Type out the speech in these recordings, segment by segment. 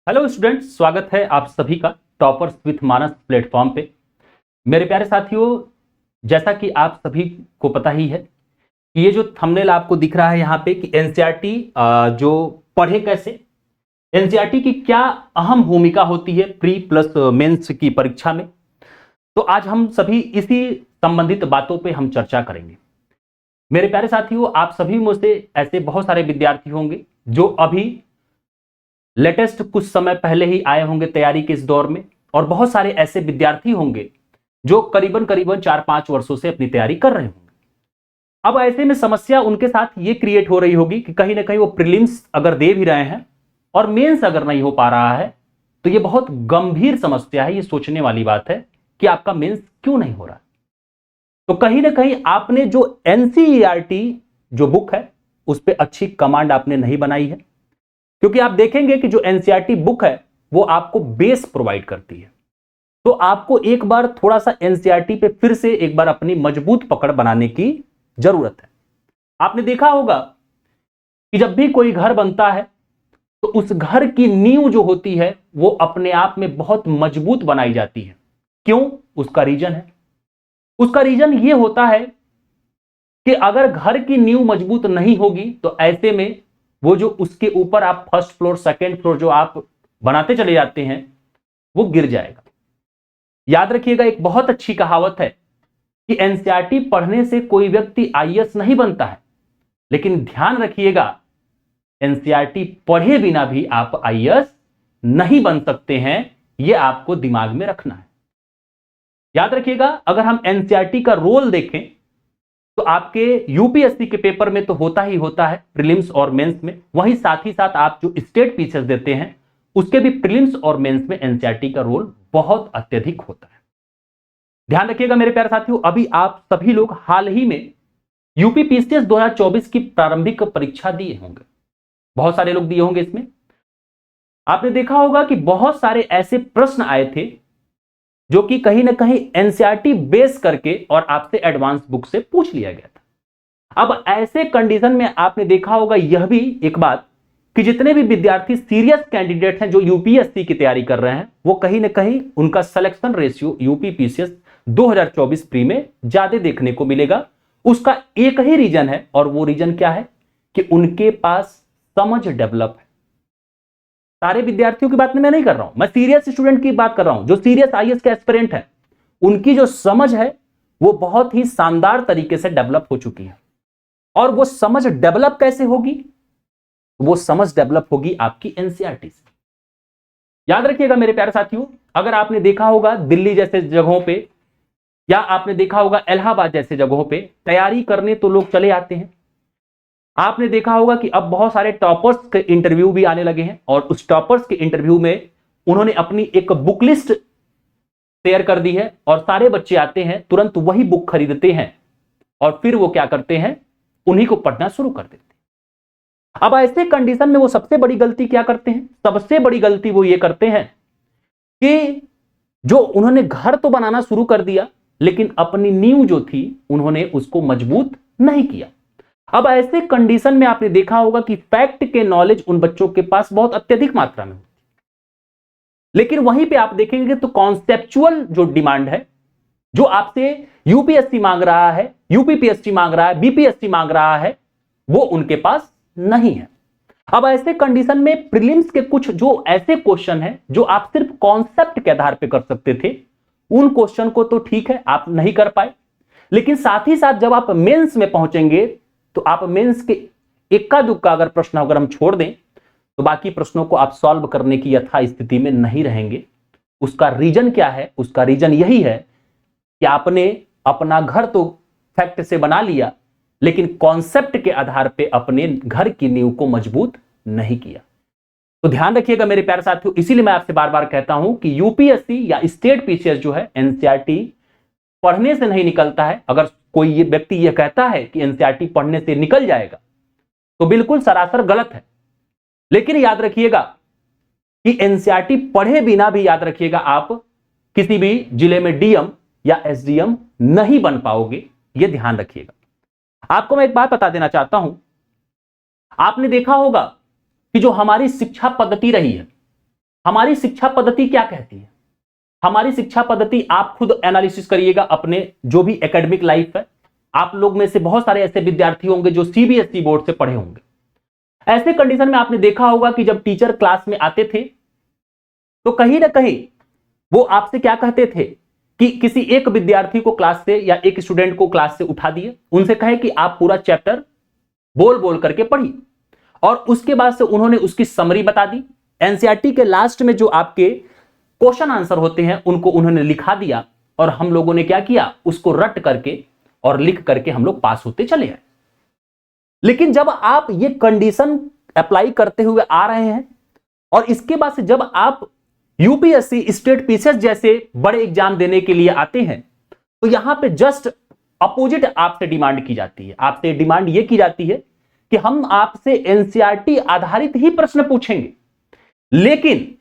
Hello students, स्वागत है आप सभी का टॉपर्स विथ मानस प्लेटफॉर्म पे। मेरे प्यारे साथियों, जैसा कि आप सभी को पता ही है कि ये जो थंबनेल आपको दिख रहा है यहाँ पे कि एनसीईआरटी जो पढ़े कैसे, एनसीईआरटी की क्या अहम भूमिका होती है प्री प्लस मेंस की परीक्षा में। तो आज हम सभी इसी संबंधित बातों पे हम चर्चा करेंगे। मेरे प्यारे साथियों, आप सभी में से ऐसे बहुत सारे विद्यार्थी होंगे जो अभी लेटेस्ट कुछ समय पहले ही आए होंगे तैयारी के इस दौर में, और बहुत सारे ऐसे विद्यार्थी होंगे जो करीबन करीबन 4-5 वर्षों से अपनी तैयारी कर रहे होंगे। अब ऐसे में समस्या उनके साथ ये क्रिएट हो रही होगी कि कहीं ना कहीं वो प्रीलिम्स अगर दे भी रहे हैं और मेंस अगर नहीं हो पा रहा है, तो ये बहुत गंभीर समस्या है। ये सोचने वाली बात है कि आपका मेंस क्यों नहीं हो रहा। तो कहीं ना कहीं आपने जो एनसीईआरटी जो बुक है उस पर अच्छी कमांड आपने नहीं बनाई है, क्योंकि आप देखेंगे कि जो एनसीईआरटी बुक है वो आपको बेस प्रोवाइड करती है। तो आपको एक बार थोड़ा सा एनसीईआरटी पे फिर से एक बार अपनी मजबूत पकड़ बनाने की जरूरत है। आपने देखा होगा कि जब भी कोई घर बनता है तो उस घर की नींव जो होती है वो अपने आप में बहुत मजबूत बनाई जाती है। क्यों? उसका रीजन है। उसका रीजन ये होता है कि अगर घर की नींव मजबूत नहीं होगी तो ऐसे में वो जो उसके ऊपर आप फर्स्ट फ्लोर सेकेंड फ्लोर जो आप बनाते चले जाते हैं वो गिर जाएगा। याद रखिएगा, एक बहुत अच्छी कहावत है कि एनसीईआरटी पढ़ने से कोई व्यक्ति आईएएस नहीं बनता है, लेकिन ध्यान रखिएगा एनसीईआरटी पढ़े बिना भी आप आईएएस नहीं बन सकते हैं। यह आपको दिमाग में रखना है। याद रखिएगा, अगर हम एनसीईआरटी का रोल देखें तो आपके यूपीएससी के पेपर में तो होता ही होता है प्रीलिम्स और मेंस में, वहीं साथ ही साथ आप जो स्टेट पीसीएस देते हैं उसके भी प्रीलिम्स और मेंस में एनसीईआरटी का रोल बहुत अत्यधिक होता है। ध्यान रखिएगा मेरे प्यारे साथियों, अभी आप सभी लोग हाल ही में यूपी पीसीएस 2024 की प्रारंभिक परीक्षा दिए होंगे। बहुत सारे लोग दिए होंगे। इसमें आपने देखा होगा कि बहुत सारे ऐसे प्रश्न आए थे जो कि कहीं ना कहीं एनसीईआरटी बेस करके और आपसे एडवांस बुक से पूछ लिया गया था। अब ऐसे कंडीशन में आपने देखा होगा यह भी एक बात कि जितने भी विद्यार्थी सीरियस कैंडिडेट हैं जो यूपीएससी की तैयारी कर रहे हैं, वो कहीं ना कहीं उनका selection ratio UP PCS 2024 pre में ज्यादा देखने को मिलेगा। उसका एक ही रीजन है, और वो रीजन क्या है कि उनके पास समझ डेवलप है। सारे विद्यार्थियों की बात मैं नहीं कर रहा हूं, मैं सीरियस स्टूडेंट की बात कर रहा हूं। जो सीरियस आईएएस के एस्पिरेंट हैं उनकी जो समझ है वो बहुत ही शानदार तरीके से डेवलप हो चुकी है। और वो समझ डेवलप कैसे होगी? वो समझ डेवलप होगी आपकी एनसीईआरटी से। याद रखिएगा मेरे प्यारे साथियों, अगर आपने देखा होगा दिल्ली जैसे जगहों पे या आपने देखा होगा इलाहाबाद जैसे जगहों पे तैयारी करने तो लोग चले आते हैं। आपने देखा होगा कि अब बहुत सारे टॉपर्स के इंटरव्यू भी आने लगे हैं, और उस टॉपर्स के इंटरव्यू में उन्होंने अपनी एक बुक लिस्ट शेयर कर दी है, और सारे बच्चे आते हैं तुरंत वही बुक खरीदते हैं और फिर वो क्या करते हैं, उन्हीं को पढ़ना शुरू कर देते हैं। अब ऐसे कंडीशन में वो सबसे बड़ी गलती क्या करते हैं? सबसे बड़ी गलती वो ये करते हैं कि जो उन्होंने घर तो बनाना शुरू कर दिया, लेकिन अपनी नींव जो थी उन्होंने उसको मजबूत नहीं किया। अब ऐसे कंडीशन में आपने देखा होगा कि फैक्ट के नॉलेज उन बच्चों के पास बहुत अत्यधिक मात्रा में, लेकिन वहीं पे आप देखेंगे तो कॉन्सेप्चुअल जो डिमांड है, जो आपसे यूपीएससी मांग रहा है, यूपीपीएससी मांग रहा है, बीपीएससी मांग रहा है, वो उनके पास नहीं है। अब ऐसे कंडीशन में प्रीलिम्स के कुछ जो ऐसे क्वेश्चन हैं जो आप सिर्फ कॉन्सेप्ट के आधार पर कर सकते थे, उन क्वेश्चन को तो ठीक है आप नहीं कर पाए, लेकिन साथ ही साथ जब आप मेंस में पहुंचेंगे तो आप मेंस के इक्का दुक्का अगर प्रश्न अगर हम छोड़ दें तो बाकी प्रश्नों को आप सॉल्व करने की यथा स्थिति में नहीं रहेंगे। उसका रीजन क्या है? उसका रीजन यही है कि आपने अपना घर तो फैक्ट से बना लिया, लेकिन कॉन्सेप्ट के आधार पे अपने घर की नींव को मजबूत नहीं किया। तो ध्यान रखिएगा मेरे प्यारे साथियों, इसीलिए मैं आपसे बार बार कहता हूं कि यूपीएससी या स्टेट पीसीएस जो है एनसीईआरटी पढ़ने से नहीं निकलता है। अगर कोई ये व्यक्ति ये कहता है कि एनसीईआरटी पढ़ने से निकल जाएगा तो बिल्कुल सरासर गलत है। लेकिन याद रखिएगा कि एनसीईआरटी पढ़े बिना भी, याद रखिएगा, आप किसी भी जिले में डीएम या एसडीएम नहीं बन पाओगे। यह ध्यान रखिएगा। आपको मैं एक बात बता देना चाहता हूं, आपने देखा होगा कि जो हमारी शिक्षा पद्धति रही है, हमारी शिक्षा पद्धति क्या कहती है? हमारी शिक्षा पद्धति, आप खुद एनालिसिस करिएगा अपने जो भी एकेडमिक लाइफ है। आप लोग में से बहुत सारे ऐसे विद्यार्थी होंगे जो सीबीएसई बोर्ड से पढ़े होंगे। ऐसे कंडीशन में आपने देखा होगा कि जब टीचर क्लास में आते थे तो कहीं ना कहीं वो आपसे क्या कहते थे कि किसी एक विद्यार्थी को क्लास से या एक स्टूडेंट को क्लास से उठा दिए, उनसे कहे कि आप पूरा चैप्टर बोल बोल करके पढ़िए, और उसके बाद से उन्होंने उसकी समरी बता दी। एनसीईआरटी के लास्ट में जो आपके क्वेश्चन आंसर होते हैं उनको उन्होंने लिखा दिया, और हम लोगों ने क्या किया, उसको रट करके और लिख करके हम लोग पास होते चले आए। लेकिन जब आप ये कंडीशन अप्लाई करते हुए आ रहे हैं और इसके बाद से जब आप यूपीएससी, स्टेट पीसीएस जैसे बड़े एग्जाम देने के लिए आते हैं तो यहां पे जस्ट अपोजिट आपसे डिमांड की जाती है। आपसे डिमांड यह की जाती है कि हम आपसे एनसीईआरटी आधारित ही प्रश्न पूछेंगे, लेकिन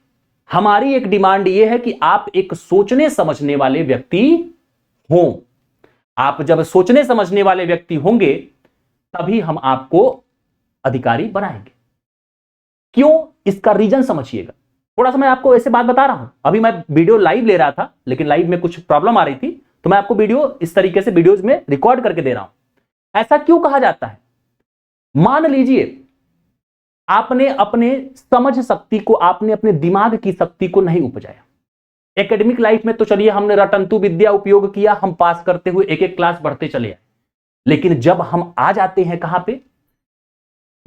हमारी एक डिमांड यह है कि आप एक सोचने समझने वाले व्यक्ति हों। आप जब सोचने समझने वाले व्यक्ति होंगे तभी हम आपको अधिकारी बनाएंगे। क्यों, इसका रीजन समझिएगा। थोड़ा सा मैं आपको ऐसे बात बता रहा हूं, अभी मैं वीडियो लाइव ले रहा था लेकिन लाइव में कुछ प्रॉब्लम आ रही थी, तो मैं आपको वीडियो इस तरीके से वीडियोज में रिकॉर्ड करके दे रहा हूं। ऐसा क्यों कहा जाता है? मान लीजिए आपने अपने समझ शक्ति को, आपने अपने दिमाग की शक्ति को नहीं उपजाया। एकेडमिक लाइफ में तो चलिए हमने रटंतु विद्या उपयोग किया, हम पास करते हुए एक एक क्लास बढ़ते चले आए, लेकिन जब हम आ जाते हैं कहां पे,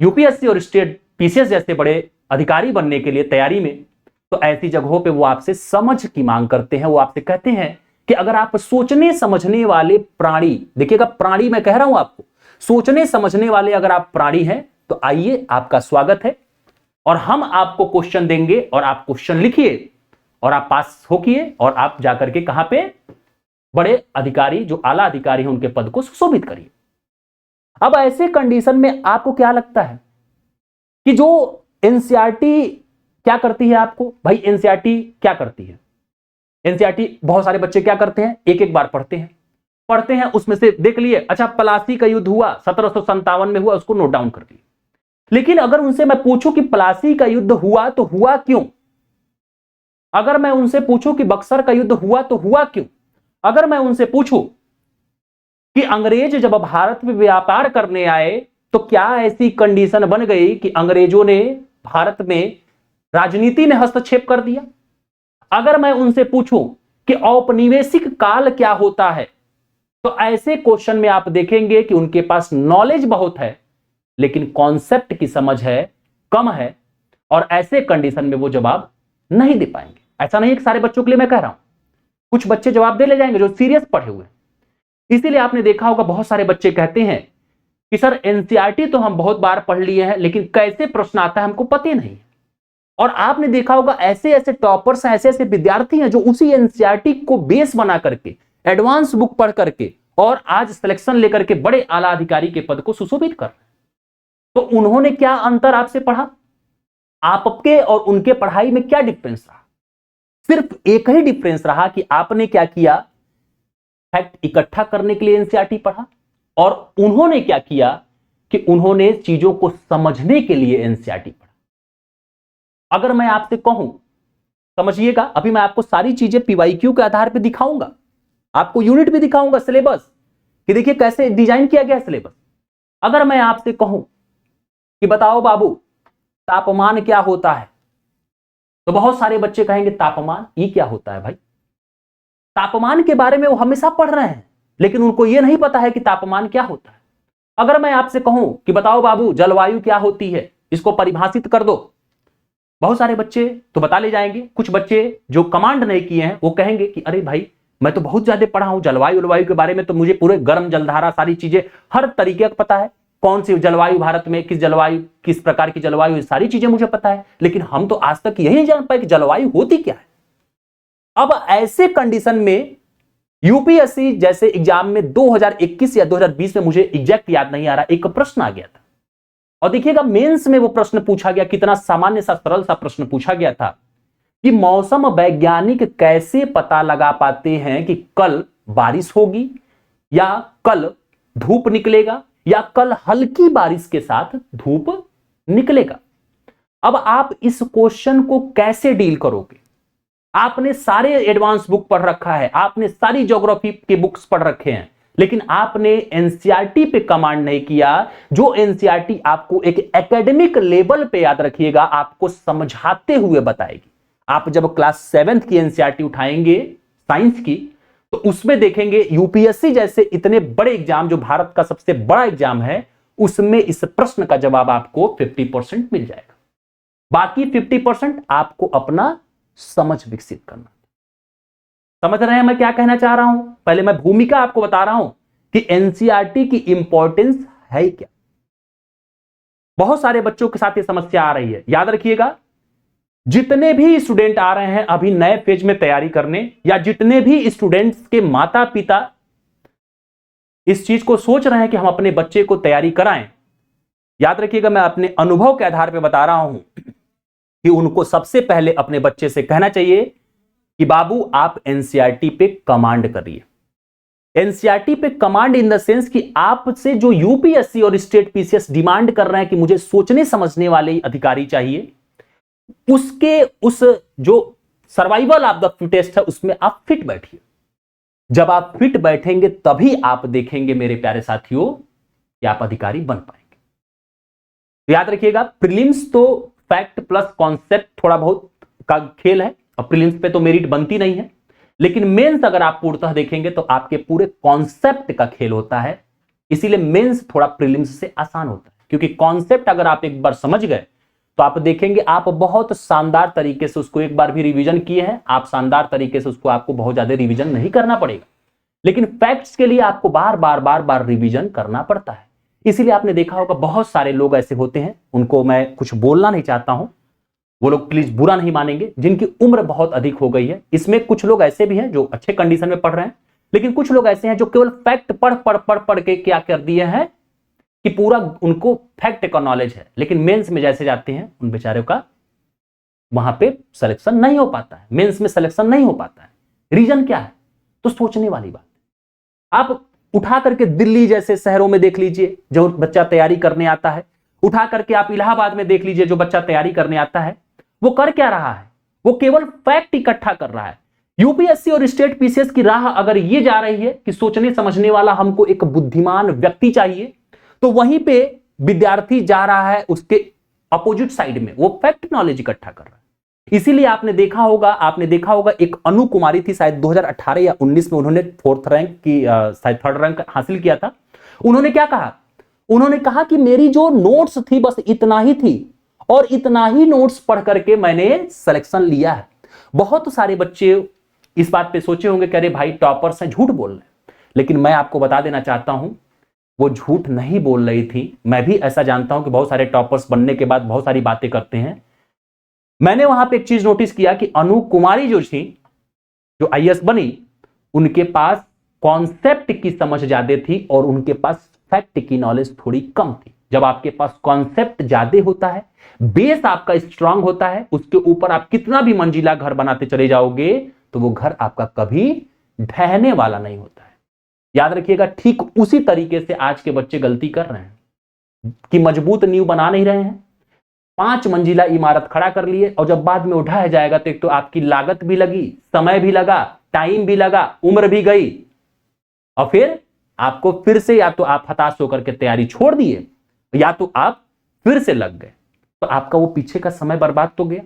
यूपीएससी और स्टेट पीसीएस जैसे बड़े अधिकारी बनने के लिए तैयारी में, तो ऐसी जगहों पे वो आपसे समझ की मांग करते हैं। वो आपसे कहते हैं कि अगर आप सोचने समझने वाले प्राणी, देखिएगा प्राणी मैं कह रहा हूं आपको, सोचने समझने वाले अगर आप प्राणी हैं तो आइए, आपका स्वागत है, और हम आपको क्वेश्चन देंगे और आप क्वेश्चन लिखिए और आप पास होकिए और आप जाकर के कहां पे, बड़े अधिकारी, जो आला अधिकारी हैं, उनके पद को सुशोभित करिए। अब ऐसे कंडीशन में आपको क्या लगता है कि जो एनसीईआरटी क्या करती है आपको? भाई एनसीईआरटी क्या करती है? एनसीईआरटी बहुत सारे बच्चे क्या करते हैं, एक एक बार पढ़ते हैं, उसमें से देख लिए, अच्छा प्लासी का युद्ध हुआ 1757 में हुआ, उसको नोट डाउन कर लिए। लेकिन अगर उनसे मैं पूछूं कि प्लासी का युद्ध हुआ तो हुआ क्यों, अगर मैं उनसे पूछूं कि बक्सर का युद्ध हुआ तो हुआ क्यों, अगर मैं उनसे पूछूं कि अंग्रेज जब भारत में व्यापार करने आए तो क्या ऐसी कंडीशन बन गई कि अंग्रेजों ने भारत में राजनीति में हस्तक्षेप कर दिया, अगर मैं उनसे पूछूं कि औपनिवेशिक काल क्या होता है, तो ऐसे क्वेश्चन में आप देखेंगे कि उनके पास नॉलेज बहुत है लेकिन कॉन्सेप्ट की समझ है कम है, और ऐसे कंडीशन में वो जवाब नहीं दे पाएंगे। ऐसा नहीं कि सारे बच्चों के लिए मैं कह रहा हूं, कुछ बच्चे जवाब दे ले जाएंगे जो सीरियस पढ़े हुए। इसीलिए आपने देखा होगा बहुत सारे बच्चे कहते हैं कि सर एनसीईआरटी तो हम बहुत बार पढ़ लिए हैं लेकिन कैसे प्रश्न आता है हमको पता नहीं। और आपने देखा होगा ऐसे ऐसे टॉपर्स, ऐसे ऐसे विद्यार्थी हैं जो उसी एनसीईआरटी को बेस बना करके, एडवांस बुक पढ़ करके और आज सिलेक्शन लेकर के बड़े आला अधिकारी के पद को सुशोभित कर रहे हैं। तो उन्होंने क्या अंतर आपसे पढ़ा? आपके और उनके पढ़ाई में क्या डिफरेंस रहा? सिर्फ एक ही डिफरेंस रहा कि आपने क्या किया, फैक्ट इकट्ठा करने के लिए एनसीईआरटी पढ़ा, और उन्होंने क्या किया कि उन्होंने चीजों को समझने के लिए एनसीईआरटी पढ़ा। अगर मैं आपसे कहूं, समझिएगा, अभी मैं आपको सारी चीजें पीवाईक्यू के आधार पर दिखाऊंगा, आपको यूनिट भी दिखाऊंगा, सिलेबस कि देखिए कैसे डिजाइन किया गया है सिलेबस। अगर मैं आपसे कहूं कि बताओ बाबू तापमान क्या होता है, तो बहुत सारे बच्चे कहेंगे तापमान ये क्या होता है भाई। तापमान के बारे में वो हमेशा पढ़ रहे हैं लेकिन उनको ये नहीं पता है कि तापमान क्या होता है। अगर मैं आपसे कहूं कि बताओ बाबू जलवायु क्या होती है, इसको परिभाषित कर दो, बहुत सारे बच्चे तो बता ले जाएंगे। कुछ बच्चे जो कमांड नहीं किए हैं वो कहेंगे कि अरे भाई मैं तो बहुत ज्यादा पढ़ा हूं, जलवायु के बारे में तो मुझे पूरे गर्म जलधारा सारी चीजें हर तरीके का पता है, कौन सी जलवायु भारत में, किस प्रकार की जलवायु, सारी चीजें मुझे पता है, लेकिन हम तो आज तक यही नहीं जान पाए कि जलवायु होती क्या है। अब ऐसे कंडीशन में यूपीएससी जैसे एग्जाम में 2021 या 2020 में, मुझे एग्जैक्ट याद नहीं आ रहा, एक प्रश्न आ गया था, और देखिएगा मेंस में वो प्रश्न पूछा गया, कितना सामान्य सा सरल सा प्रश्न पूछा गया था कि मौसम वैज्ञानिक कैसे पता लगा पाते हैं कि कल बारिश होगी या कल धूप निकलेगा या कल हल्की बारिश के साथ धूप निकलेगा। अब आप इस क्वेश्चन को कैसे डील करोगे? आपने सारे एडवांस बुक पढ़ रखा है, आपने सारी ज्योग्राफी के बुक्स पढ़ रखे हैं, लेकिन आपने एनसीईआरटी पे कमांड नहीं किया। जो एनसीईआरटी आपको एक एकेडमिक लेवल पे, याद रखिएगा, आपको समझाते हुए बताएगी। आप जब क्लास 7th की एनसीईआरटी उठाएंगे साइंस की, तो उसमें देखेंगे यूपीएससी जैसे इतने बड़े एग्जाम, जो भारत का सबसे बड़ा एग्जाम है, उसमें इस प्रश्न का जवाब आपको 50% मिल जाएगा। बाकी 50% आपको अपना समझ विकसित करना। समझ रहे हैं मैं क्या कहना चाह रहा हूं? पहले मैं भूमिका आपको बता रहा हूं कि एनसीईआरटी की इंपॉर्टेंस है क्या। बहुत सारे बच्चों के साथ ये समस्या आ रही है। याद रखिएगा, जितने भी स्टूडेंट आ रहे हैं अभी नए फेज में तैयारी करने, या जितने भी स्टूडेंट्स के माता पिता इस चीज को सोच रहे हैं कि हम अपने बच्चे को तैयारी कराएं, याद रखिएगा, मैं अपने अनुभव के आधार पर बता रहा हूं कि उनको सबसे पहले अपने बच्चे से कहना चाहिए कि बाबू आप एनसीईआरटी पे कमांड करिए। एनसीईआरटी पे कमांड इन द सेंस कि आपसे जो यूपीएससी और स्टेट पीसीएस डिमांड कर रहे हैं कि मुझे सोचने समझने वाले अधिकारी चाहिए, उसके उस जो सर्वाइवल ऑफ द फिटेस्ट है उसमें आप फिट बैठिए। जब आप फिट बैठेंगे तभी आप देखेंगे मेरे प्यारे साथियों कि आप अधिकारी बन पाएंगे। तो याद रखिएगा, प्रीलिम्स तो फैक्ट प्लस कॉन्सेप्ट थोड़ा बहुत का खेल है, और प्रीलिम्स पे तो मेरिट बनती नहीं है, लेकिन मेंस अगर आप पूर्णतः देखेंगे तो आपके पूरे कॉन्सेप्ट का खेल होता है। इसीलिए मेंस थोड़ा प्रीलिम्स से आसान होता है, क्योंकि कॉन्सेप्ट अगर आप एक बार समझ गए तो आप देखेंगे आप बहुत शानदार तरीके से उसको एक बार भी रिवीजन किए हैं, आप शानदार तरीके से उसको, आपको बहुत ज्यादा रिवीजन नहीं करना पड़ेगा। लेकिन फैक्ट्स के लिए आपको बार बार रिवीजन करना पड़ता है। इसीलिए आपने देखा होगा बहुत सारे लोग ऐसे होते हैं, उनको मैं कुछ बोलना नहीं चाहता हूं, वो लोग प्लीज बुरा नहीं मानेंगे, जिनकी उम्र बहुत अधिक हो गई है। इसमें कुछ लोग ऐसे भी हैं जो अच्छे कंडीशन में पढ़ रहे हैं, लेकिन कुछ लोग ऐसे हैं जो केवल फैक्ट पढ़ के क्या कर दिए हैं कि पूरा उनको फैक्ट का नॉलेज है, लेकिन मेंस में जैसे जाते हैं उन बेचारों का वहां पे सिलेक्शन नहीं हो पाता है, मेंस में सिलेक्शन नहीं हो पाता है। रीजन क्या है? तो सोचने वाली बात। आप उठा करके दिल्ली जैसे शहरों में देख लीजिए जो बच्चा तैयारी करने आता है, उठा करके आप इलाहाबाद में देख लीजिए जो बच्चा तैयारी करने आता है, वो कर क्या रहा है? वो केवल फैक्ट इकट्ठा कर रहा है। यूपीएससी और स्टेट पीसीएस की राह अगर ये जा रही है कि सोचने समझने वाला हमको एक बुद्धिमान व्यक्ति चाहिए, तो वहीं पे विद्यार्थी जा रहा है उसके अपोजिट साइड में, वो फैक्ट नॉलेज इकट्ठा कर रहा है। इसीलिए आपने देखा होगा एक अनु कुमारी थी, शायद 2018 या 19 में उन्होंने 4th रैंक की शायद 3rd रैंक हासिल किया था। उन्होंने क्या कहा? उन्होंने कहा कि मेरी जो नोट्स थी बस इतना ही थी, और इतना ही नोट्स पढ़ करके मैंने सिलेक्शन लिया है। बहुत सारे बच्चे इस बात पे सोचे होंगे कि अरे भाई टॉपर्स हैं, झूठ बोल रहे हैं, लेकिन मैं आपको बता देना चाहता हूं वो झूठ नहीं बोल रही थी। मैं भी ऐसा जानता हूं कि बहुत सारे टॉपर्स बनने के बाद बहुत सारी बातें करते हैं। मैंने वहां पे एक चीज नोटिस किया कि अनु कुमारी जो थी, जो आईएएस बनी, उनके पास कॉन्सेप्ट की समझ ज्यादा थी और उनके पास फैक्ट की नॉलेज थोड़ी कम थी। जब आपके पास कॉन्सेप्ट ज्यादा होता है, बेस आपका स्ट्रांग होता है, उसके ऊपर आप कितना भी मंजिला घर बनाते चले जाओगे तो वो घर आपका कभी ढहने वाला नहीं होता है। याद रखिएगा, ठीक उसी तरीके से आज के बच्चे गलती कर रहे हैं कि मजबूत नींव बना नहीं रहे हैं, 5 मंजिला इमारत खड़ा कर लिए, और जब बाद में उठाया जाएगा तो एक तो आपकी लागत भी लगी, समय भी लगा, टाइम भी लगा, उम्र भी गई, और फिर आपको फिर से या तो आप हताश होकर के तैयारी छोड़ दिए या तो आप फिर से लग गए, तो आपका वो पीछे का समय बर्बाद तो गया।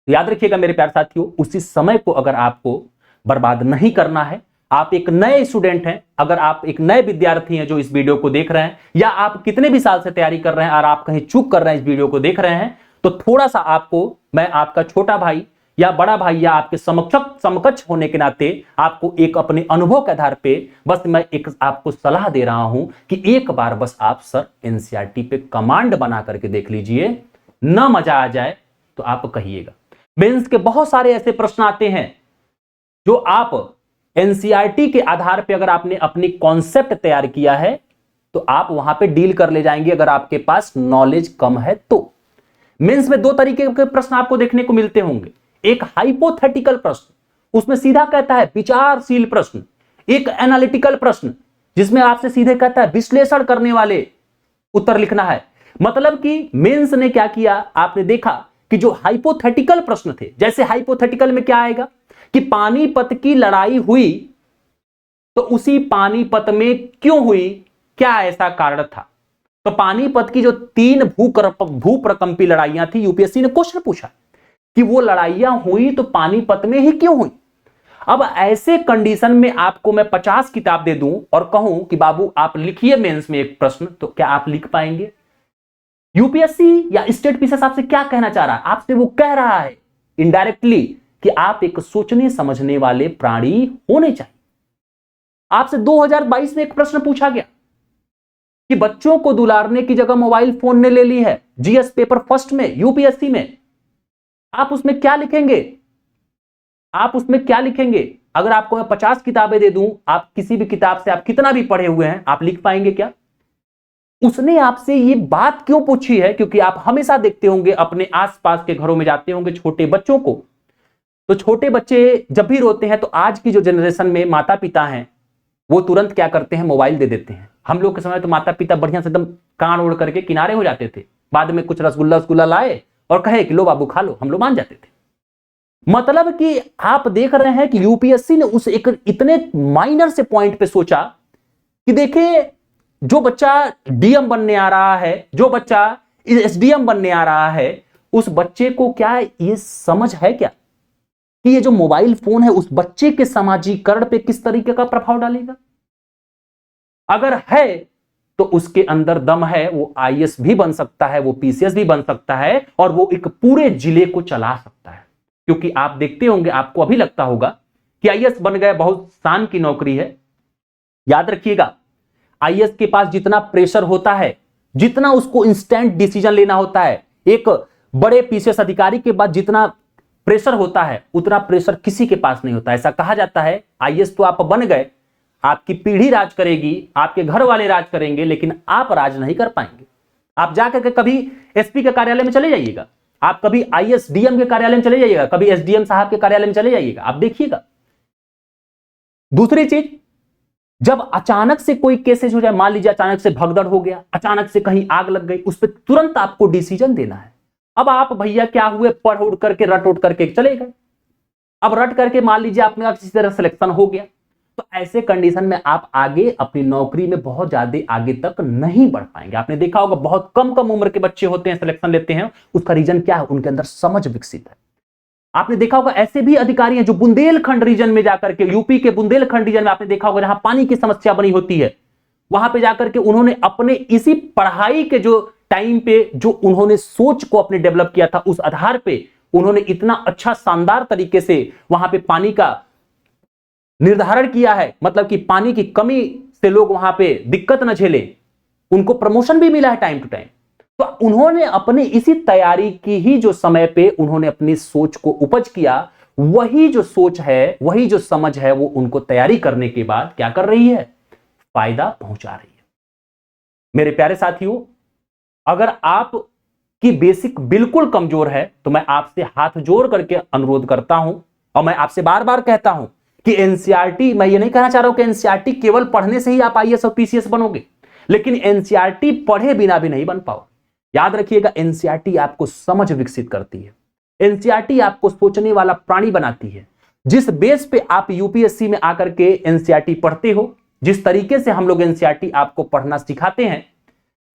याद रखिएगा मेरे प्यारे साथियों, उसी समय को अगर आपको बर्बाद नहीं करना है, आप एक नए स्टूडेंट हैं, अगर आप एक नए विद्यार्थी हैं जो इस वीडियो को देख रहे हैं, या आप कितने भी साल से तैयारी कर रहे हैं और आप कहीं चूक कर रहे हैं इस वीडियो को देख रहे हैं, तो थोड़ा सा आपको, मैं आपका छोटा भाई या बड़ा भाई या आपके समकक्ष होने के नाते आपको एक अपने अनुभव के आधार पे बस मैं एक आपको सलाह दे रहा हूं कि एक बार बस आप सर एनसीईआरटी पे कमांड बना करके देख लीजिए, ना मजा आ जाए तो आप कहिएगा। मेंस के बहुत सारे ऐसे प्रश्न आते हैं जो आप एनसीईआरटी के आधार पे अगर आपने अपनी कॉन्सेप्ट तैयार किया है तो आप वहां पे डील कर ले जाएंगे, अगर आपके पास नॉलेज कम है तो। मेंस में 2 तरीके के प्रश्न आपको देखने को मिलते होंगे, एक हाइपोथेटिकल प्रश्न, उसमें सीधा कहता है विचारशील प्रश्न, एक एनालिटिकल प्रश्न जिसमें आपसे सीधे कहता है विश्लेषण करने वाले उत्तर लिखना है। मतलब कि मेंस ने क्या किया, आपने देखा कि जो हाइपोथेटिकल प्रश्न थे, जैसे हाइपोथेटिकल में क्या आएगा कि पानीपत की लड़ाई हुई तो उसी पानीपत में क्यों हुई, क्या ऐसा कारण था। तो पानीपत की जो 3 भूप्रकंपी लड़ाइयां थी, यूपीएससी ने क्वेश्चन पूछा कि वो लड़ाइयां हुई तो पानीपत में ही क्यों हुई। अब ऐसे कंडीशन में आपको मैं 50 किताब दे दूं और कहूं कि बाबू आप लिखिए मेंस में एक प्रश्न, तो क्या आप लिख पाएंगे। यूपीएससी या स्टेट पीसीएस आपसे क्या कहना चाह रहा है, आपसे वो कह रहा है इनडायरेक्टली कि आप एक सोचने समझने वाले प्राणी होने चाहिए। आपसे 2022 में एक प्रश्न पूछा गया कि बच्चों को दुलारने की जगह मोबाइल फोन ने ले ली है, जीएस पेपर फर्स्ट में यूपीएससी में। आप उसमें क्या लिखेंगे, आप उसमें क्या लिखेंगे। अगर आपको मैं 50 किताबें दे दूं, आप किसी भी किताब से आप कितना भी पढ़े हुए हैं, आप लिख पाएंगे क्या। उसने आपसे ये बात क्यों पूछी है, क्योंकि आप हमेशा देखते होंगे अपने आसपास के घरों में जाते होंगे छोटे बच्चों को, तो छोटे बच्चे जब भी रोते हैं तो आज की जो जनरेशन में माता पिता हैं वो तुरंत क्या करते हैं, मोबाइल दे देते हैं। हम लोग के समय तो माता पिता बढ़िया से एकदम कान ओढ़ करके किनारे हो जाते थे, बाद में कुछ रसगुल्ला लाए और कहे कि लो बाबू खा लो, हम लोग मान जाते थे। मतलब कि आप देख रहे हैं कि यूपीएससी ने उस एक इतने माइनर से पॉइंट पे सोचा कि देखिए जो बच्चा डीएम बनने आ रहा है, जो बच्चा एसडीएम बनने आ रहा है, उस बच्चे को क्या ये समझ है क्या कि ये जो मोबाइल फोन है उस बच्चे के सामाजिकरण पे किस तरीके का प्रभाव डालेगा। अगर है तो उसके अंदर दम है, वो आईएएस भी बन सकता है, वो पीसीएस भी बन सकता है और वो एक पूरे जिले को चला सकता है। क्योंकि आप देखते होंगे, आपको अभी लगता होगा कि आईएएस बन गए बहुत शान की नौकरी है। याद रखिएगा, आईएएस के पास जितना प्रेशर होता है, जितना उसको इंस्टेंट डिसीजन लेना होता है, एक बड़े पीसीएस अधिकारी के पास जितना प्रेशर होता है उतना प्रेशर किसी के पास नहीं होता। ऐसा कहा जाता है आईएएस तो आप बन गए, आपकी पीढ़ी राज करेगी, आपके घर वाले राज करेंगे, लेकिन आप राज नहीं कर पाएंगे। आप जाकर के कभी एसपी के कार्यालय में चले जाइएगा, आप कभी आईएएस डीएम के कार्यालय में चले जाइएगा, कभी एसडीएम साहब के कार्यालय में चले जाइएगा, आप देखिएगा। दूसरी चीज, जब अचानक से कोई केसेज हो जाए, मान लीजिए अचानक से भगदड़ हो गया, अचानक से कहीं आग लग गई, उस पर तुरंत आपको डिसीजन देना है। अब आप भैया क्या हुए, पढ़ उड़ करके रट उड़ करके चले गए। अब रट करके मान लीजिए आपने किसी तरह सिलेक्शन हो गया, तो ऐसे कंडीशन में आप आगे अपनी नौकरी में बहुत ज्यादा आगे तक नहीं बढ़ पाएंगे। आपने देखा होगा बहुत कम कम उम्र के बच्चे होते हैं सिलेक्शन लेते हैं, उसका रीजन क्या है, उनके अंदर समझ विकसित है। आपने देखा होगा ऐसे भी अधिकारी हैं जो बुंदेलखंड रीजन में जाकर के, यूपी के बुंदेलखंड रीजन में आपने देखा होगा जहां पानी की समस्या बनी होती है, वहां पे जाकर के उन्होंने अपने इसी पढ़ाई के जो टाइम पे जो उन्होंने सोच को अपने डेवलप किया था, उस आधार पे उन्होंने इतना अच्छा शानदार तरीके से वहां पे पानी का निर्धारण किया है। मतलब कि पानी की कमी से लोग वहां पे दिक्कत न झेलें, उनको प्रमोशन भी मिला है टाइम टू टाइम। तो उन्होंने अपनी इसी तैयारी की ही जो समय पे उन्होंने अपनी सोच को उपज किया, वही जो सोच है, वही जो समझ है, वो उनको तैयारी करने के बाद क्या कर रही है, फायदा पहुंचा रही है। मेरे प्यारे साथियों, अगर आप की बेसिक बिल्कुल कमजोर है तो मैं आपसे हाथ जोड़ करके अनुरोध करता हूं और मैं आपसे बार बार कहता हूं कि एनसीईआरटी, मैं ये नहीं कहना चाह रहा हूं कि एनसीईआरटी केवल पढ़ने से ही आप आईएएस और पीसीएस बनोगे, लेकिन एनसीईआरटी पढ़े बिना भी नहीं बन पाओ। याद रखिएगा, एनसीईआरटी आपको समझ विकसित करती है, एनसीईआरटी आपको सोचने वाला प्राणी बनाती है। जिस बेस पे आप यूपीएससी में आकर के एनसीईआरटी पढ़ते हो, जिस तरीके से हम लोग एनसीईआरटी आपको पढ़ना सिखाते हैं,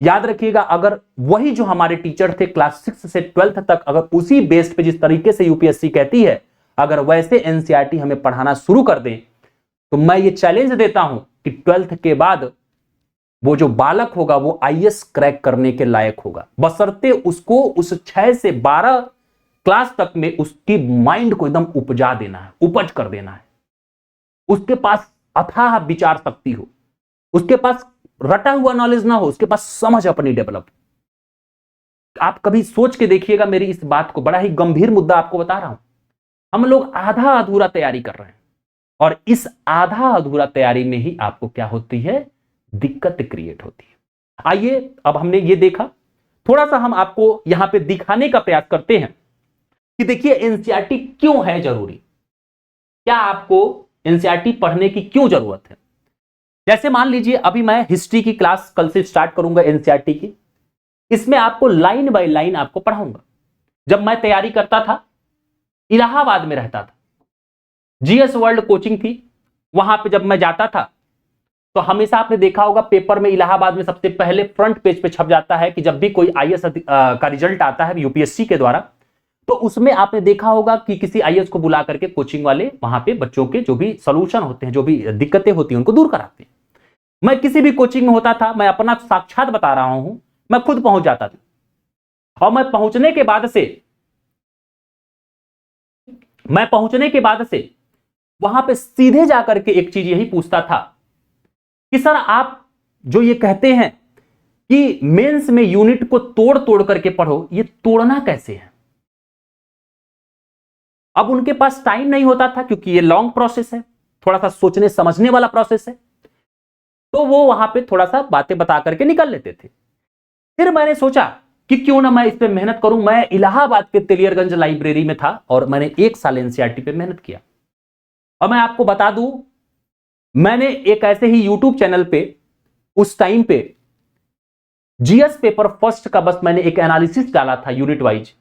याद रखिएगा अगर वही जो हमारे टीचर थे क्लास 6 से 12th तक, अगर उसी बेस पे जिस तरीके से यूपीएससी कहती है, अगर वैसे एनसीईआरटी हमें पढ़ाना शुरू कर दें, तो मैं ये चैलेंज देता हूं कि 12th के बाद वो जो बालक होगा वो आईएएस क्रैक करने के लायक होगा, बशर्ते उसको उस 6 से 12 क्लास तक में उसकी माइंड को एकदम उपजा देना है, उपज कर देना है, उसके पास अथाह विचार शक्ति हो, उसके पास रटा हुआ नॉलेज ना हो, उसके पास समझ अपनी डेवलप। आप कभी सोच के देखिएगा मेरी इस बात को, बड़ा ही गंभीर मुद्दा आपको बता रहा हूं। हम लोग आधा अधूरा तैयारी कर रहे हैं और इस आधा अधूरा तैयारी में ही आपको क्या होती है, दिक्कत क्रिएट होती है। आइए अब हमने ये देखा, थोड़ा सा हम आपको यहां पे दिखाने का प्रयास करते हैं कि देखिए एनसीईआरटी क्यों है जरूरी, क्या आपको एनसीईआरटी पढ़ने की क्यों जरूरत है। जैसे मान लीजिए अभी मैं हिस्ट्री की क्लास कल से स्टार्ट करूंगा एनसीईआरटी की, इसमें आपको लाइन बाय लाइन आपको पढ़ाऊंगा। जब मैं तैयारी करता था, इलाहाबाद में रहता था, जीएस वर्ल्ड कोचिंग थी, वहां पे जब मैं जाता था तो हमेशा आपने देखा होगा पेपर में इलाहाबाद में सबसे पहले फ्रंट पेज पे छप जाता है कि जब भी कोई आईएएस का रिजल्ट आता है यूपीएससी के द्वारा, तो उसमें आपने देखा होगा कि किसी आईएएस को बुला करके कोचिंग वाले वहां पे बच्चों के जो भी सॉल्यूशन होते हैं, जो भी दिक्कतें होती हैं, उनको दूर कराते हैं। मैं किसी भी कोचिंग में होता था, मैं अपना साक्षात बता रहा हूं, मैं खुद पहुंच जाता था। और मैं पहुंचने के बाद से वहां पे सीधे जाकर के एक चीज यही पूछता था कि सर आप जो ये कहते हैं कि मेंस में यूनिट को तोड़ तोड़ करके पढ़ो, ये तोड़ना कैसे है? अब उनके पास टाइम नहीं होता था क्योंकि ये लॉन्ग प्रोसेस है, थोड़ा सा सोचने समझने वाला प्रोसेस है, तो वो वहां पे थोड़ा सा बातें बता करके निकल लेते थे। फिर मैंने सोचा कि क्यों ना मैं इस पे मेहनत करूं। मैं इलाहाबाद के तेलियरगंज लाइब्रेरी में था और मैंने 1 साल एनसीईआरटी पे मेहनत किया। और मैं आपको बता दूं, मैंने एक ऐसे ही यूट्यूब चैनल पे उस टाइम पे जीएस पेपर फर्स्ट का बस मैंने एक एनालिसिस डाला था यूनिट वाइज,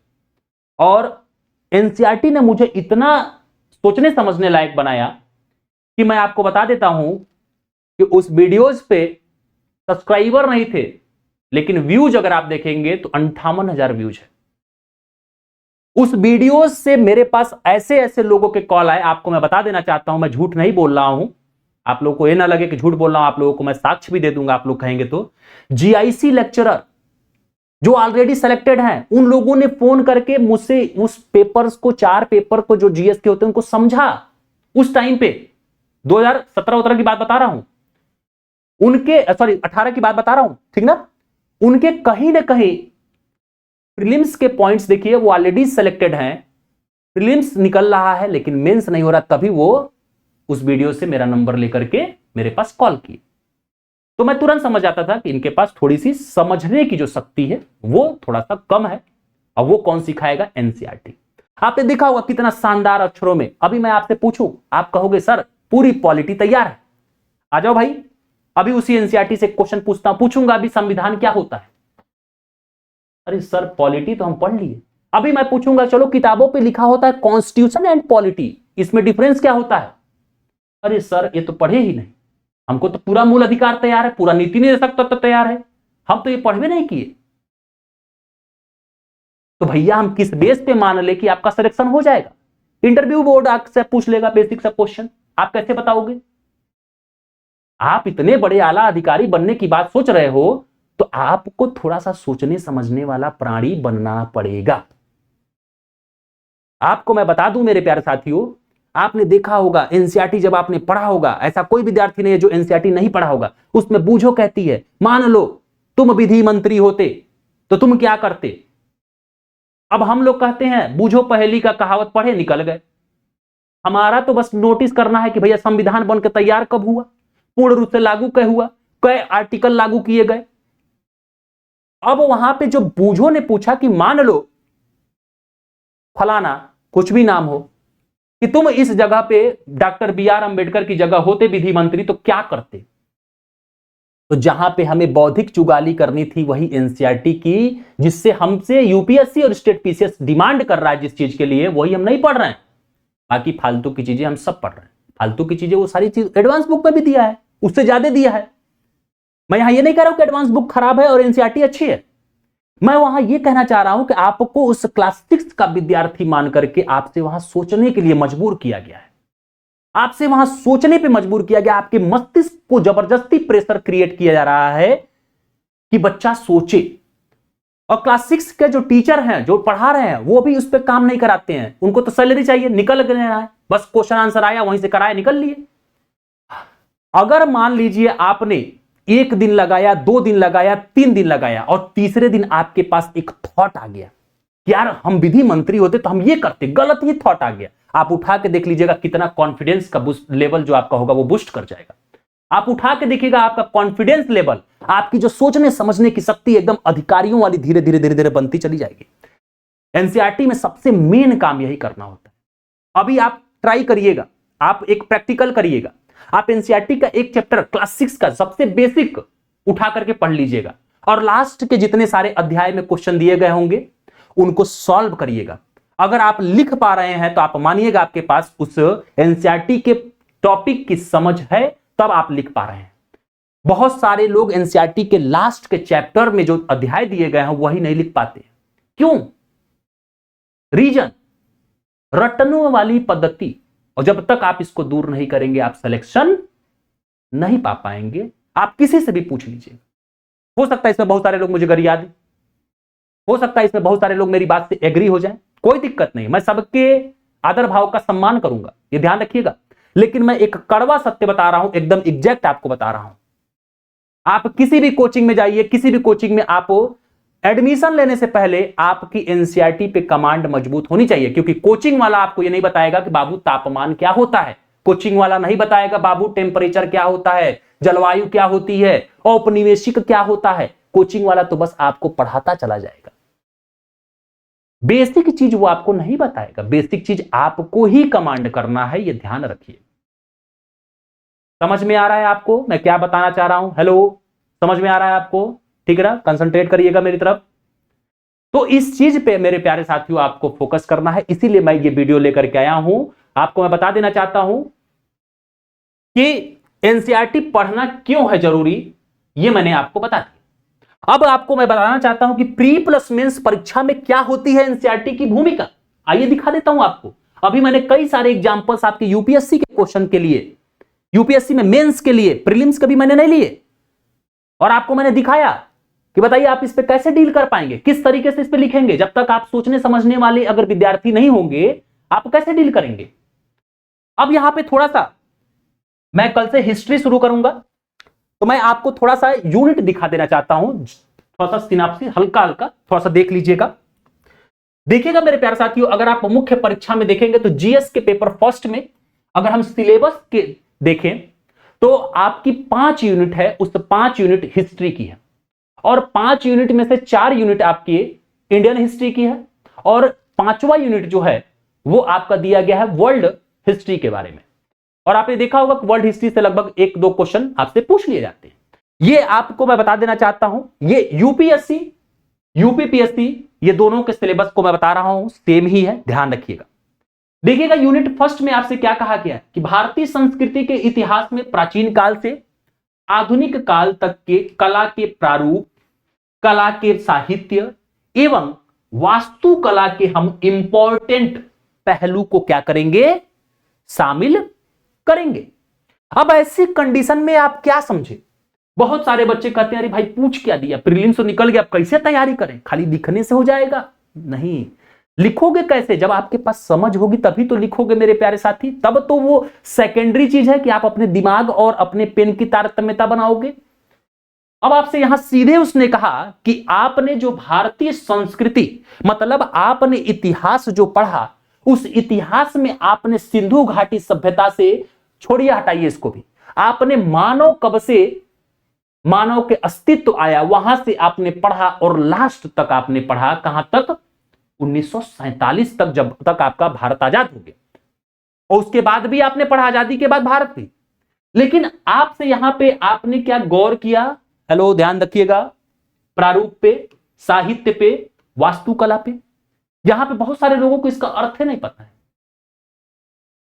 और एनसीईआरटी ने मुझे इतना सोचने समझने लायक बनाया कि मैं आपको बता देता हूं कि उस वीडियोज पे सब्सक्राइबर नहीं थे, लेकिन व्यूज अगर आप देखेंगे तो 58,000 व्यूज है। उस वीडियोज से मेरे पास ऐसे ऐसे लोगों के कॉल आए, आपको मैं बता देना चाहता हूं, मैं झूठ नहीं बोल रहा हूं, आप लोगों को यह ना लगे कि झूठ बोल रहा हूं, आप लोगों को मैं साक्ष्य भी दे दूंगा, आप लोग कहेंगे तो। जीआईसी लेक्चरर जो ऑलरेडी सेलेक्टेड हैं, उन लोगों ने फोन करके मुझसे उस पेपर्स को, 4 पेपर को जो जीएस के होते हैं उनको समझा। उस टाइम पे 2017-18 की बात बता रहा हूं, उनके 18 की बात बता रहा हूं, ठीक ना। उनके कहीं ना कहीं प्रीलिम्स के पॉइंट्स देखिए, वो ऑलरेडी सेलेक्टेड हैं, प्रीलिम्स निकल रहा है लेकिन मेंस नहीं हो रहा, तभी वो उस वीडियो से मेरा नंबर लेकर के मेरे पास कॉल किए। तो मैं तुरंत समझ जाता था कि इनके पास थोड़ी सी समझने की जो शक्ति है वो थोड़ा सा कम है, और वो कौन सिखाएगा? एनसीईआरटी। आपने देखा होगा कितना शानदार अक्षरों में। अभी मैं आपसे पूछूं, आप कहोगे सर पूरी पॉलिटी तैयार है, आ जाओ भाई, अभी उसी एनसीईआरटी से क्वेश्चन पूछूंगा अभी संविधान क्या होता है। अरे सर पॉलिटी तो हम पढ़ लिए। अभी मैं पूछूंगा चलो किताबों पे लिखा होता है कॉन्स्टिट्यूशन एंड पॉलिटी, इसमें डिफरेंस क्या होता है? अरे सर ये तो पढ़े ही नहीं, हमको तो पूरा मूल अधिकार तैयार है, पूरा नीति निर्देशक तत्व तैयार है, हम तो ये पढ़वे नहीं किए। तो भैया हम किस बेस पे मान ले कि आपका सिलेक्शन हो जाएगा? इंटरव्यू बोर्ड आपसे पूछ लेगा बेसिक सा क्वेश्चन, आप कैसे बताओगे? आप इतने बड़े आला अधिकारी बनने की बात सोच रहे हो तो आपको थोड़ा सा सोचने समझने वाला प्राणी बनना पड़ेगा। आपको मैं बता दूं मेरे प्यारे साथियों, आपने देखा होगा एनसीईआरटी जब आपने पढ़ा होगा, ऐसा कोई विद्यार्थी नहीं है जो एनसीईआरटी नहीं पढ़ा होगा। उसमें बूझो कहती है, मान लो तुम विधि मंत्री होते तो तुम क्या करते? अब हम लोग कहते हैं बूझो पहेली का कहावत पढ़े निकल गए। हमारा तो बस नोटिस करना है कि भैया संविधान बनकर तैयार कब हुआ, पूर्ण रूप से लागू कब हुआ, कई आर्टिकल लागू किए गए। अब वहां पे जो बूझो ने पूछा कि मान लो फलाना कुछ भी नाम हो कि तुम इस जगह पे डॉक्टर बी.आर. अंबेडकर की जगह होते विधि मंत्री तो क्या करते? तो जहां पे हमें बौद्धिक चुगाली करनी थी वही एनसीईआरटी की, जिससे हमसे यूपीएससी और स्टेट पीसीएस डिमांड कर रहा है जिस चीज के लिए, वही हम नहीं पढ़ रहे हैं। बाकी फालतू की चीजें हम सब पढ़ रहे हैं। फालतू की चीजें वो सारी चीज एडवांस बुक में भी दिया है, उससे ज्यादा दिया है। मैं यहां ये नहीं कह रहा हूं कि एडवांस बुक खराब है और एनसीईआरटी अच्छी है, मैं वहां यह कहना चाह रहा हूं कि आपको उस क्लास 6 का विद्यार्थी मान करके आपसे वहां सोचने के लिए मजबूर किया गया है, आपसे वहां सोचने पे मजबूर किया गया, आपके मस्तिष्क को जबरदस्ती प्रेशर क्रिएट किया जा रहा है कि बच्चा सोचे। और क्लास 6 के जो टीचर हैं जो पढ़ा रहे हैं वो भी उस पर काम नहीं कराते हैं, उनको तो सैलरी चाहिए, निकल लेना है, बस क्वेश्चन आंसर आया वहीं से कराया निकल लिए। अगर मान लीजिए आपने 1 दिन लगाया, 2 दिन लगाया, 3 दिन लगाया और तीसरे दिन आपके पास एक थॉट आ गया, यार हम विधि मंत्री होते तो हम ये करते, गलत ही थॉट आ गया, आप उठा के देख लीजिएगा कितना कॉन्फिडेंस का लेवल जो आपका होगा वो बूस्ट कर जाएगा। आप उठा के देखिएगा आपका कॉन्फिडेंस लेवल, आपकी जो सोचने समझने की शक्ति एकदम अधिकारियों वाली धीरे धीरे धीरे धीरे बनती चली जाएगी। एनसीईआरटी में सबसे मेन काम यही करना होता है। अभी आप ट्राई करिएगा, आप एक प्रैक्टिकल करिएगा, आप एनसीईआरटी का एक चैप्टर क्लास 6 का सबसे बेसिक उठा करके पढ़ लीजिएगा और लास्ट के जितने सारे अध्याय में क्वेश्चन दिए गए होंगे उनको सॉल्व करिएगा। अगर आप लिख पा रहे हैं तो आप मानिएगा आपके पास उस एनसीईआरटी के टॉपिक की समझ है, तब आप लिख पा रहे हैं। बहुत सारे लोग एनसीईआरटी के लास्ट के चैप्टर में जो अध्याय दिए गए हैं वही नहीं लिख पाते। क्यों? रीजन रटने वाली पद्धति, और जब तक आप इसको दूर नहीं करेंगे आप सिलेक्शन नहीं पा पाएंगे। आप किसी से भी पूछ लीजिए, हो सकता है इसमें बहुत सारे लोग मुझे गरिया दें, हो सकता है इसमें बहुत सारे लोग मेरी बात से एग्री हो जाएं, कोई दिक्कत नहीं, मैं सबके आदर भाव का सम्मान करूंगा, ये ध्यान रखिएगा। लेकिन मैं एक कड़वा सत्य बता रहा हूं, एकदम एग्जैक्ट आपको बता रहा हूं। आप किसी भी कोचिंग में जाइए, किसी भी कोचिंग में आप एडमिशन लेने से पहले आपकी एनसीईआरटी पे कमांड मजबूत होनी चाहिए, क्योंकि कोचिंग वाला आपको यह नहीं बताएगा कि बाबू तापमान क्या होता है, कोचिंग वाला नहीं बताएगा बाबू टेम्परेचर क्या होता है, जलवायु क्या होती है, औपनिवेशिक क्या होता है। कोचिंग वाला तो बस आपको पढ़ाता चला जाएगा, बेसिक चीज वो आपको नहीं बताएगा। बेसिक चीज आपको ही कमांड करना है, ये ध्यान रखिए। समझ में आ रहा है आपको मैं क्या बताना चाह रहा हूं? हेलो, समझ में आ रहा है आपको? ठीक है ना, कंसंट्रेट करिएगा मेरी तरफ। तो इस चीज पे मेरे प्यारे साथियों आपको फोकस करना है, इसीलिए मैं ये वीडियो लेकर के आया हूं। आपको मैं बता देना चाहता हूं कि एनसीईआरटी पढ़ना क्यों है जरूरी, ये मैंने आपको बता दिया। अब आपको मैं बताना चाहता हूं कि प्री प्लस मेंस परीक्षा में क्या होती है एनसीईआरटी की भूमिका। आइए दिखा देता हूं आपको। अभी मैंने कई सारे एग्जांपल्स आपके यूपीएससी के क्वेश्चन के लिए, यूपीएससी में मेंस के लिए, प्रीलिम्स कभी मैंने नहीं लिए, और आपको मैंने दिखाया कि बताइए आप इस पे कैसे डील कर पाएंगे, किस तरीके से इस पे लिखेंगे। जब तक आप सोचने समझने वाले अगर विद्यार्थी नहीं होंगे आप कैसे डील करेंगे। अब यहां पे थोड़ा सा मैं कल से हिस्ट्री शुरू करूंगा, तो मैं आपको थोड़ा सा यूनिट दिखा देना चाहता हूं, थोड़ा सा सिनॉप्सिस हल्का हल्का थोड़ा सा देख लीजिएगा। देखिएगा मेरे प्यारे साथियों, अगर आप मुख्य परीक्षा में देखेंगे तो जीएस के पेपर फर्स्ट में अगर हम सिलेबस के देखें तो आपकी 5 यूनिट है, उस 5 यूनिट हिस्ट्री की है, और 5 यूनिट में से 4 यूनिट आपकी इंडियन हिस्ट्री की है, और 5वां यूनिट जो है वो आपका दिया गया है वर्ल्ड हिस्ट्री के बारे में। और आपने देखा होगा कि वर्ल्ड हिस्ट्री से लगभग 1-2 क्वेश्चन आपसे पूछ लिए जाते हैं। ये आपको मैं बता देना चाहता हूं, ये यूपीएससी यूपीपीएससी ये दोनों के सिलेबस को मैं बता रहा हूं सेम ही है, ध्यान रखिएगा। देखिएगा यूनिट फर्स्ट में आपसे क्या कहा गया है कि भारतीय संस्कृति के इतिहास में प्राचीन काल से आधुनिक काल तक के कला के प्रारूप, कला के साहित्य एवं वास्तुकला के हम इंपॉर्टेंट पहलू को क्या करेंगे, शामिल करेंगे। अब ऐसी कंडीशन में आप क्या समझे, बहुत सारे बच्चे कहते हैं अरे भाई पूछ क्या दिया, प्रीलिम्स तो निकल गया, अब कैसे तैयारी करें, खाली लिखने से हो जाएगा? नहीं, लिखोगे कैसे? जब आपके पास समझ होगी तभी तो लिखोगे मेरे प्यारे साथी। तब तो वो सेकेंडरी चीज है कि आप अपने दिमाग और अपने पेन की तारतम्यता बनाओगे। अब आपसे यहां सीधे उसने कहा कि आपने जो भारतीय संस्कृति मतलब आपने इतिहास जो पढ़ा, उस इतिहास में आपने सिंधु घाटी सभ्यता से, छोड़िए हटाइए इसको भी, आपने मानव कब से मानव के अस्तित्व आया वहां से आपने पढ़ा, और लास्ट तक आपने पढ़ा कहां तक, 1947 तक, जब तक आपका भारत आजाद हो गया। और उसके बाद भी आपने पढ़ा, आजादी के बाद भारत भी। लेकिन आपसे यहां पे आपने क्या गौर किया, हेलो ध्यान रखिएगा, प्रारूप पे, साहित्य पे, वास्तुकला पे। यहां पे बहुत सारे लोगों को इसका अर्थ नहीं पता है।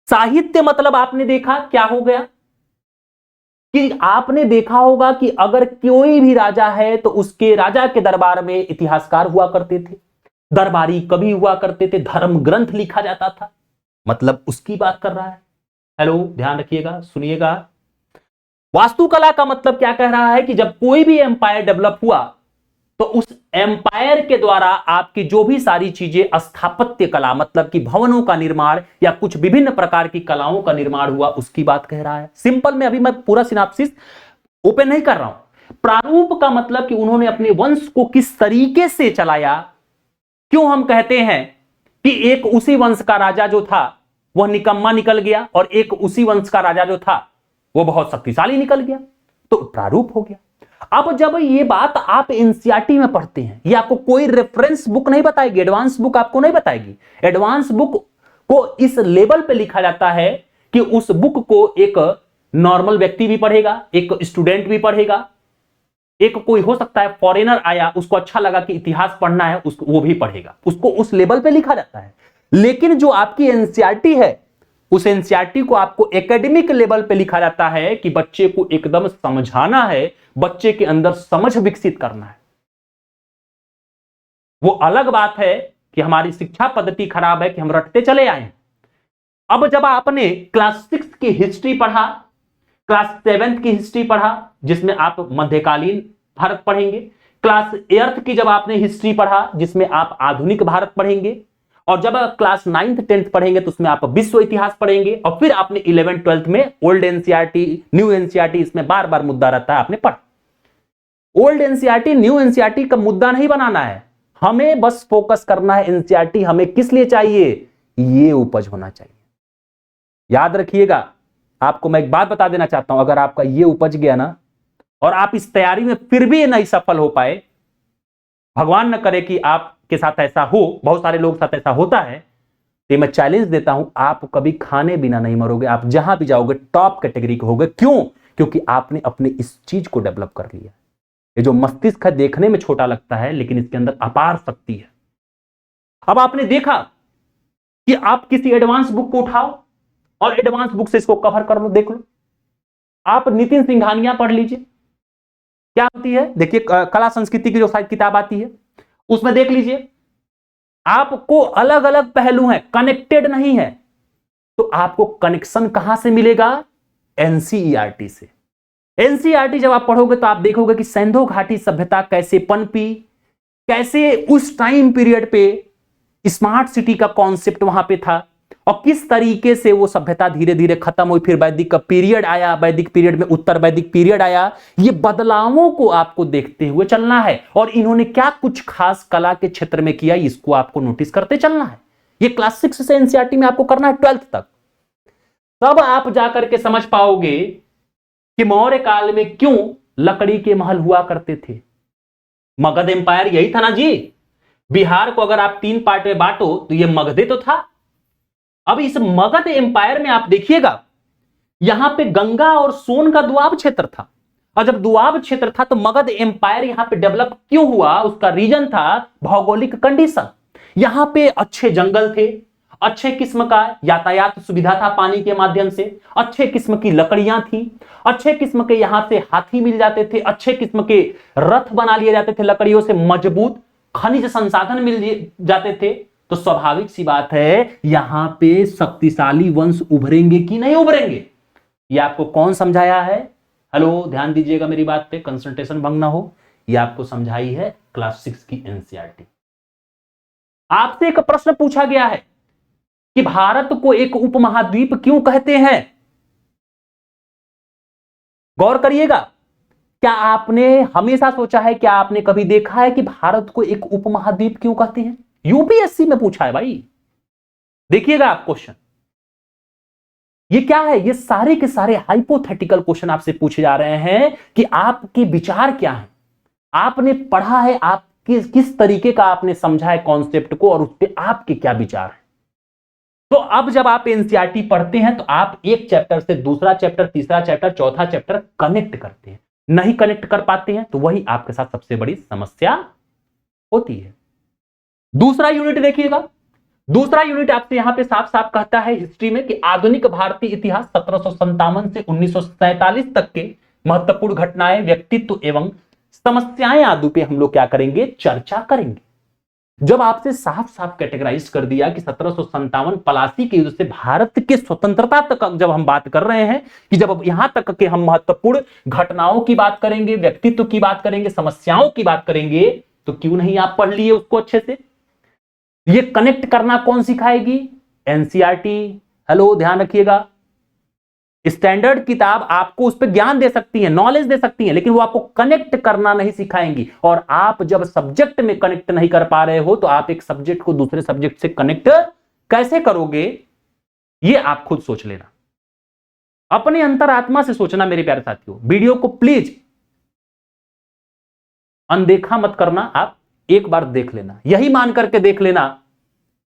साहित्य मतलब आपने देखा क्या हो गया कि आपने देखा होगा कि अगर कोई भी राजा है तो उसके राजा के दरबार में इतिहासकार हुआ करते थे, दरबारी कवि हुआ करते थे, धर्म ग्रंथ लिखा जाता था, मतलब उसकी बात कर रहा है। हेलो ध्यान रखिएगा, सुनिएगा। वास्तुकला का मतलब क्या कह रहा है कि जब कोई भी एम्पायर डेवलप हुआ तो उस एम्पायर के द्वारा आपकी जो भी सारी चीजें स्थापत्य कला मतलब कि भवनों का निर्माण या कुछ विभिन्न प्रकार की कलाओं का निर्माण हुआ, उसकी बात कह रहा है। सिंपल में अभी मैं पूरा सिनॉप्सिस ओपन नहीं कर रहा हूं। प्रारूप का मतलब कि उन्होंने अपने वंश को किस तरीके से चलाया। क्यों हम कहते हैं कि एक उसी वंश का राजा जो था वह निकम्मा निकल गया और एक उसी वंश का राजा जो था वो बहुत शक्तिशाली निकल गया, तो प्रारूप हो गया। अब जब ये बात आप एनसीईआरटी में पढ़ते हैं, ये आपको कोई रेफरेंस बुक नहीं बताएगी, एडवांस बुक आपको नहीं बताएगी। एडवांस बुक को इस लेवल पे लिखा जाता है कि उस बुक को एक नॉर्मल व्यक्ति भी पढ़ेगा, एक स्टूडेंट भी पढ़ेगा, एक कोई हो सकता है फॉरेनर आया, उसको अच्छा लगा कि इतिहास पढ़ना है, उसको वो भी पढ़ेगा, उसको उस लेवल पे लिखा जाता है। लेकिन जो आपकी एनसीईआरटी है, उस एनसीईआरटी को आपको एकेडमिक लेवल पे लिखा जाता है कि बच्चे को एकदम समझाना है, बच्चे के अंदर समझ विकसित करना है। वो अलग बात है कि हमारी शिक्षा पद्धति खराब है कि हम रटते चले आए। अब जब आपने क्लास 6 की हिस्ट्री पढ़ा, क्लास 7 की हिस्ट्री पढ़ा जिसमें आप मध्यकालीन भारत पढ़ेंगे, क्लास 8 की जब आपने हिस्ट्री पढ़ा जिसमें आप आधुनिक भारत पढ़ेंगे, और जब क्लास 9th 10th पढ़ेंगे तो उसमें आप विश्व इतिहास पढ़ेंगे, और फिर आपने 11th 12th में ओल्ड एनसीईआरटी न्यू एनसीईआरटी, इसमें बार बार मुद्दा रहता है, आपने पढ़ा। ओल्ड एनसीईआरटी न्यू एनसीईआरटी का मुद्दा नहीं बनाना है, हमें बस फोकस करना है एनसीईआरटी हमें किस लिए चाहिए, ये उपज होना चाहिए। याद रखिएगा, आपको मैं एक बात बता देना चाहता हूं, अगर आपका ये उपज गया ना और आप इस तैयारी में फिर भी नहीं सफल हो पाए, भगवान न करे कि आपके साथ ऐसा हो, बहुत सारे लोगों के साथ ऐसा होता है, तो मैं चैलेंज देता हूं, आप कभी खाने बिना नहीं मरोगे, आप जहां भी जाओगे टॉप कैटेगरी के होगे। क्यों? क्योंकि आपने अपने इस चीज को डेवलप कर लिया। ये जो मस्तिष्क है देखने में छोटा लगता है, लेकिन इसके अंदर अपार शक्ति है। अब आपने देखा कि आप किसी एडवांस बुक को उठाओ और एडवांस बुक से इसको कवर कर लो, देख लो। आप नितिन सिंघानिया पढ़ लीजिए, क्या होती है, देखिए कला संस्कृति की जो शायद किताब आती है, उसमें देख लीजिए, आपको अलग अलग पहलू हैं, कनेक्टेड नहीं है, तो आपको कनेक्शन कहां से मिलेगा? एनसीईआरटी से। एनसीईआरटी जब आप पढ़ोगे तो आप देखोगे कि सिंधु घाटी सभ्यता कैसे पनपी, कैसे उस टाइम पीरियड पे स्मार्ट सिटी का कॉन्सेप्ट वहां पे था, और किस तरीके से वो सभ्यता धीरे धीरे खत्म हुई, फिर वैदिक का पीरियड आया, वैदिक पीरियड में उत्तर वैदिक पीरियड आया। ये बदलावों को आपको देखते हुए चलना है, और इन्होंने क्या कुछ खास कला के क्षेत्र में किया, इसको आपको नोटिस करते चलना है। ये क्लास 6 से एनसीईआरटी में आपको करना है 12th तक, तब आप जाकर के समझ पाओगे कि मौर्य काल में क्यों लकड़ी के महल हुआ करते थे। मगध एम्पायर यही था ना जी। बिहार को अगर आप 3 पार्ट में बांटो तो ये मगधे तो था। अब इस मगध एम्पायर में आप देखिएगा, यहां पे गंगा और सोन का दुआब क्षेत्र था, और जब दुआब क्षेत्र था तो मगध एम्पायर यहां पे डेवलप क्यों हुआ, उसका रीजन था भौगोलिक कंडीशन। यहां पे अच्छे जंगल थे, अच्छे किस्म का यातायात सुविधा था पानी के माध्यम से, अच्छे किस्म की लकड़ियां थी, अच्छे किस्म के यहां से हाथी मिल जाते थे, अच्छे किस्म के रथ बना लिए जाते थे लकड़ियों से, मजबूत खनिज संसाधन मिल जाते थे। तो स्वाभाविक सी बात है, यहां पे शक्तिशाली वंश उभरेंगे कि नहीं उभरेंगे? ये आपको कौन समझाया है? हेलो, ध्यान दीजिएगा मेरी बात पे, कंसंट्रेशन भंग ना हो। ये आपको समझाई है क्लास 6 की एनसीईआरटी। आपसे एक प्रश्न पूछा गया है कि भारत को एक उपमहाद्वीप क्यों कहते हैं? गौर करिएगा, क्या आपने हमेशा सोचा है, क्या आपने कभी देखा है कि भारत को एक उपमहाद्वीप क्यों कहते हैं? यूपीएससी में पूछा है भाई, देखिएगा आप क्वेश्चन। ये क्या है? ये सारे के सारे हाइपोथेटिकल क्वेश्चन आपसे पूछे जा रहे हैं कि आपके विचार क्या हैं, आपने पढ़ा है, आप किस तरीके का आपने समझा है कॉन्सेप्ट को, और उस पर आपके क्या विचार हैं। तो अब जब आप एनसीईआरटी पढ़ते हैं तो आप एक चैप्टर से दूसरा चैप्टर, तीसरा चैप्टर, चौथा चैप्टर कनेक्ट करते हैं। नहीं कनेक्ट कर पाते हैं तो वही आपके साथ सबसे बड़ी समस्या होती है। दूसरा यूनिट देखिएगा, दूसरा यूनिट आपसे यहां पे साफ साफ कहता है हिस्ट्री में कि आधुनिक भारतीय इतिहास 1757 से 1947 तक के महत्वपूर्ण घटनाएं, व्यक्तित्व एवं समस्याएं आदि पे हम लोग क्या करेंगे? चर्चा करेंगे। जब आपसे साफ साफ कैटेगराइज कर दिया कि 1757 पलासी के युद्ध से भारत के स्वतंत्रता तक जब हम बात कर रहे हैं, कि जब यहां तक के हम महत्वपूर्ण घटनाओं की बात करेंगे, व्यक्तित्व की बात करेंगे, समस्याओं की बात करेंगे, तो क्यों नहीं आप पढ़ लिए उसको अच्छे से? ये कनेक्ट करना कौन सिखाएगी? एनसीईआरटी। हेलो, ध्यान रखिएगा, स्टैंडर्ड किताब आपको उस पर ज्ञान दे सकती है, नॉलेज दे सकती है, लेकिन वो आपको कनेक्ट करना नहीं सिखाएंगी। और आप जब सब्जेक्ट में कनेक्ट नहीं कर पा रहे हो तो आप एक सब्जेक्ट को दूसरे सब्जेक्ट से कनेक्ट कैसे करोगे? ये आप खुद सोच लेना, अपने अंतरात्मा से सोचना मेरे प्यारे साथियों। वीडियो को प्लीज अनदेखा मत करना, आप एक बार देख लेना, यही मान करके देख लेना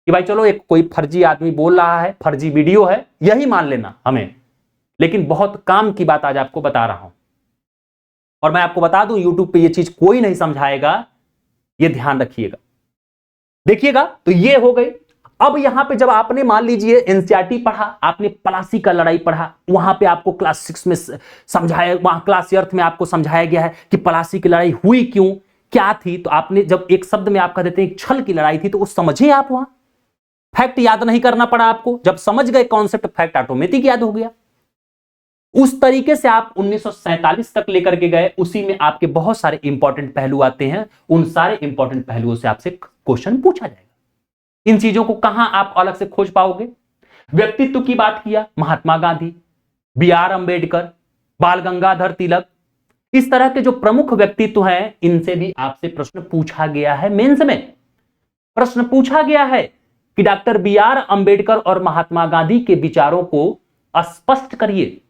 कि भाई चलो एक कोई फर्जी आदमी बोल रहा है, फर्जी वीडियो है, यही मान लेना हमें। लेकिन बहुत काम की बात आज आपको बता रहा हूं, और मैं आपको बता दूं यूट्यूब पे ये चीज कोई नहीं समझाएगा, ये ध्यान रखिएगा। देखिएगा, तो ये हो गई। अब यहां पे जब आपने मान लीजिए एनसीईआरटी पढ़ा, आपने प्लासी का लड़ाई पढ़ा, वहां पे आपको क्लास 6 में समझाया, वहां क्लास अर्थ में आपको समझाया गया है कि प्लासी की लड़ाई हुई क्यों, क्या थी। तो आपने जब एक शब्द में आप कह देते हैं एक छल की लड़ाई थी, तो वो समझे आप, वहां फैक्ट याद नहीं करना पड़ा आपको, जब समझ गए कॉन्सेप्ट फैक्ट ऑटोमेटिक याद हो गया। उस तरीके से आप 1947 तक लेकर के गए, उसी में आपके बहुत सारे इंपॉर्टेंट पहलू आते हैं, उन सारे इंपॉर्टेंट पहलुओं से आपसे क्वेश्चन पूछा जाएगा। इन चीजों को कहां आप अलग से खोज पाओगे। व्यक्तित्व की बात किया, महात्मा गांधी, बी.आर. अंबेडकर, बाल गंगाधर तिलक, इस तरह के जो प्रमुख व्यक्तित्व हैं, इनसे भी आपसे प्रश्न पूछा गया है। मेंस में प्रश्न पूछा गया है कि डॉक्टर बी.आर. अंबेडकर और महात्मा गांधी के विचारों को स्पष्ट करिए।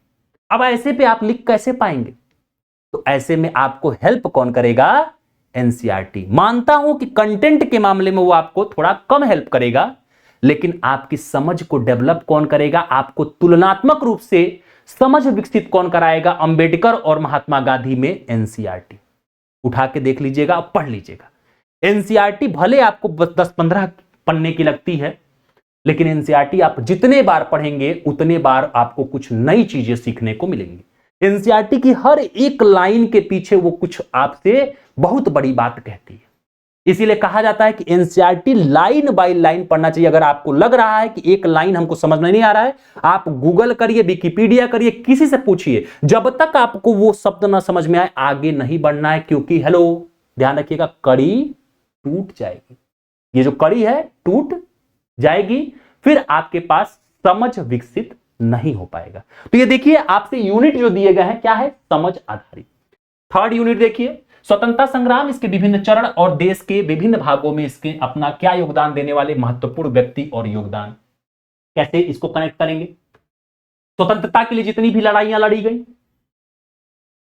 अब ऐसे पे आप लिख कैसे पाएंगे, तो ऐसे में आपको हेल्प कौन करेगा, एनसीईआरटी। मानता हूं कि कंटेंट के मामले में वो आपको थोड़ा कम हेल्प करेगा, लेकिन आपकी समझ को डेवलप कौन करेगा, आपको तुलनात्मक रूप से समझ विकसित कौन कराएगा, अंबेडकर और महात्मा गांधी में एनसीईआरटी। उठा के देख लीजिएगा, पढ़ लीजिएगा। एनसीईआरटी भले आपको 10-15 पन्ने की लगती है, लेकिन एनसीईआरटी आप जितने बार पढ़ेंगे उतने बार आपको कुछ नई चीजें सीखने को मिलेंगी। एनसीईआरटी की हर एक लाइन के पीछे वो कुछ आपसे बहुत बड़ी बात कहती है। इसीलिए कहा जाता है कि एनसीईआरटी लाइन बाय लाइन पढ़ना चाहिए। अगर आपको लग रहा है कि एक लाइन हमको समझ में नहीं आ रहा है, आप गूगल करिए, विकिपीडिया करिए, किसी से पूछिए। जब तक आपको वो शब्द ना समझ में आए, आगे नहीं बढ़ना है, क्योंकि हेलो ध्यान रखिएगा, कड़ी टूट जाएगी। ये जो कड़ी है टूट जाएगी, फिर आपके पास समझ विकसित नहीं हो पाएगा। तो ये देखिए, आपसे यूनिट जो दिए गए हैं क्या है, समझ आधारित। थर्ड यूनिट देखिए, स्वतंत्रता संग्राम, इसके विभिन्न चरण और देश के विभिन्न भागों में इसके अपना क्या योगदान देने वाले महत्वपूर्ण व्यक्ति और योगदान, कैसे इसको कनेक्ट करेंगे। स्वतंत्रता के लिए जितनी भी लड़ाइयां लड़ी गई,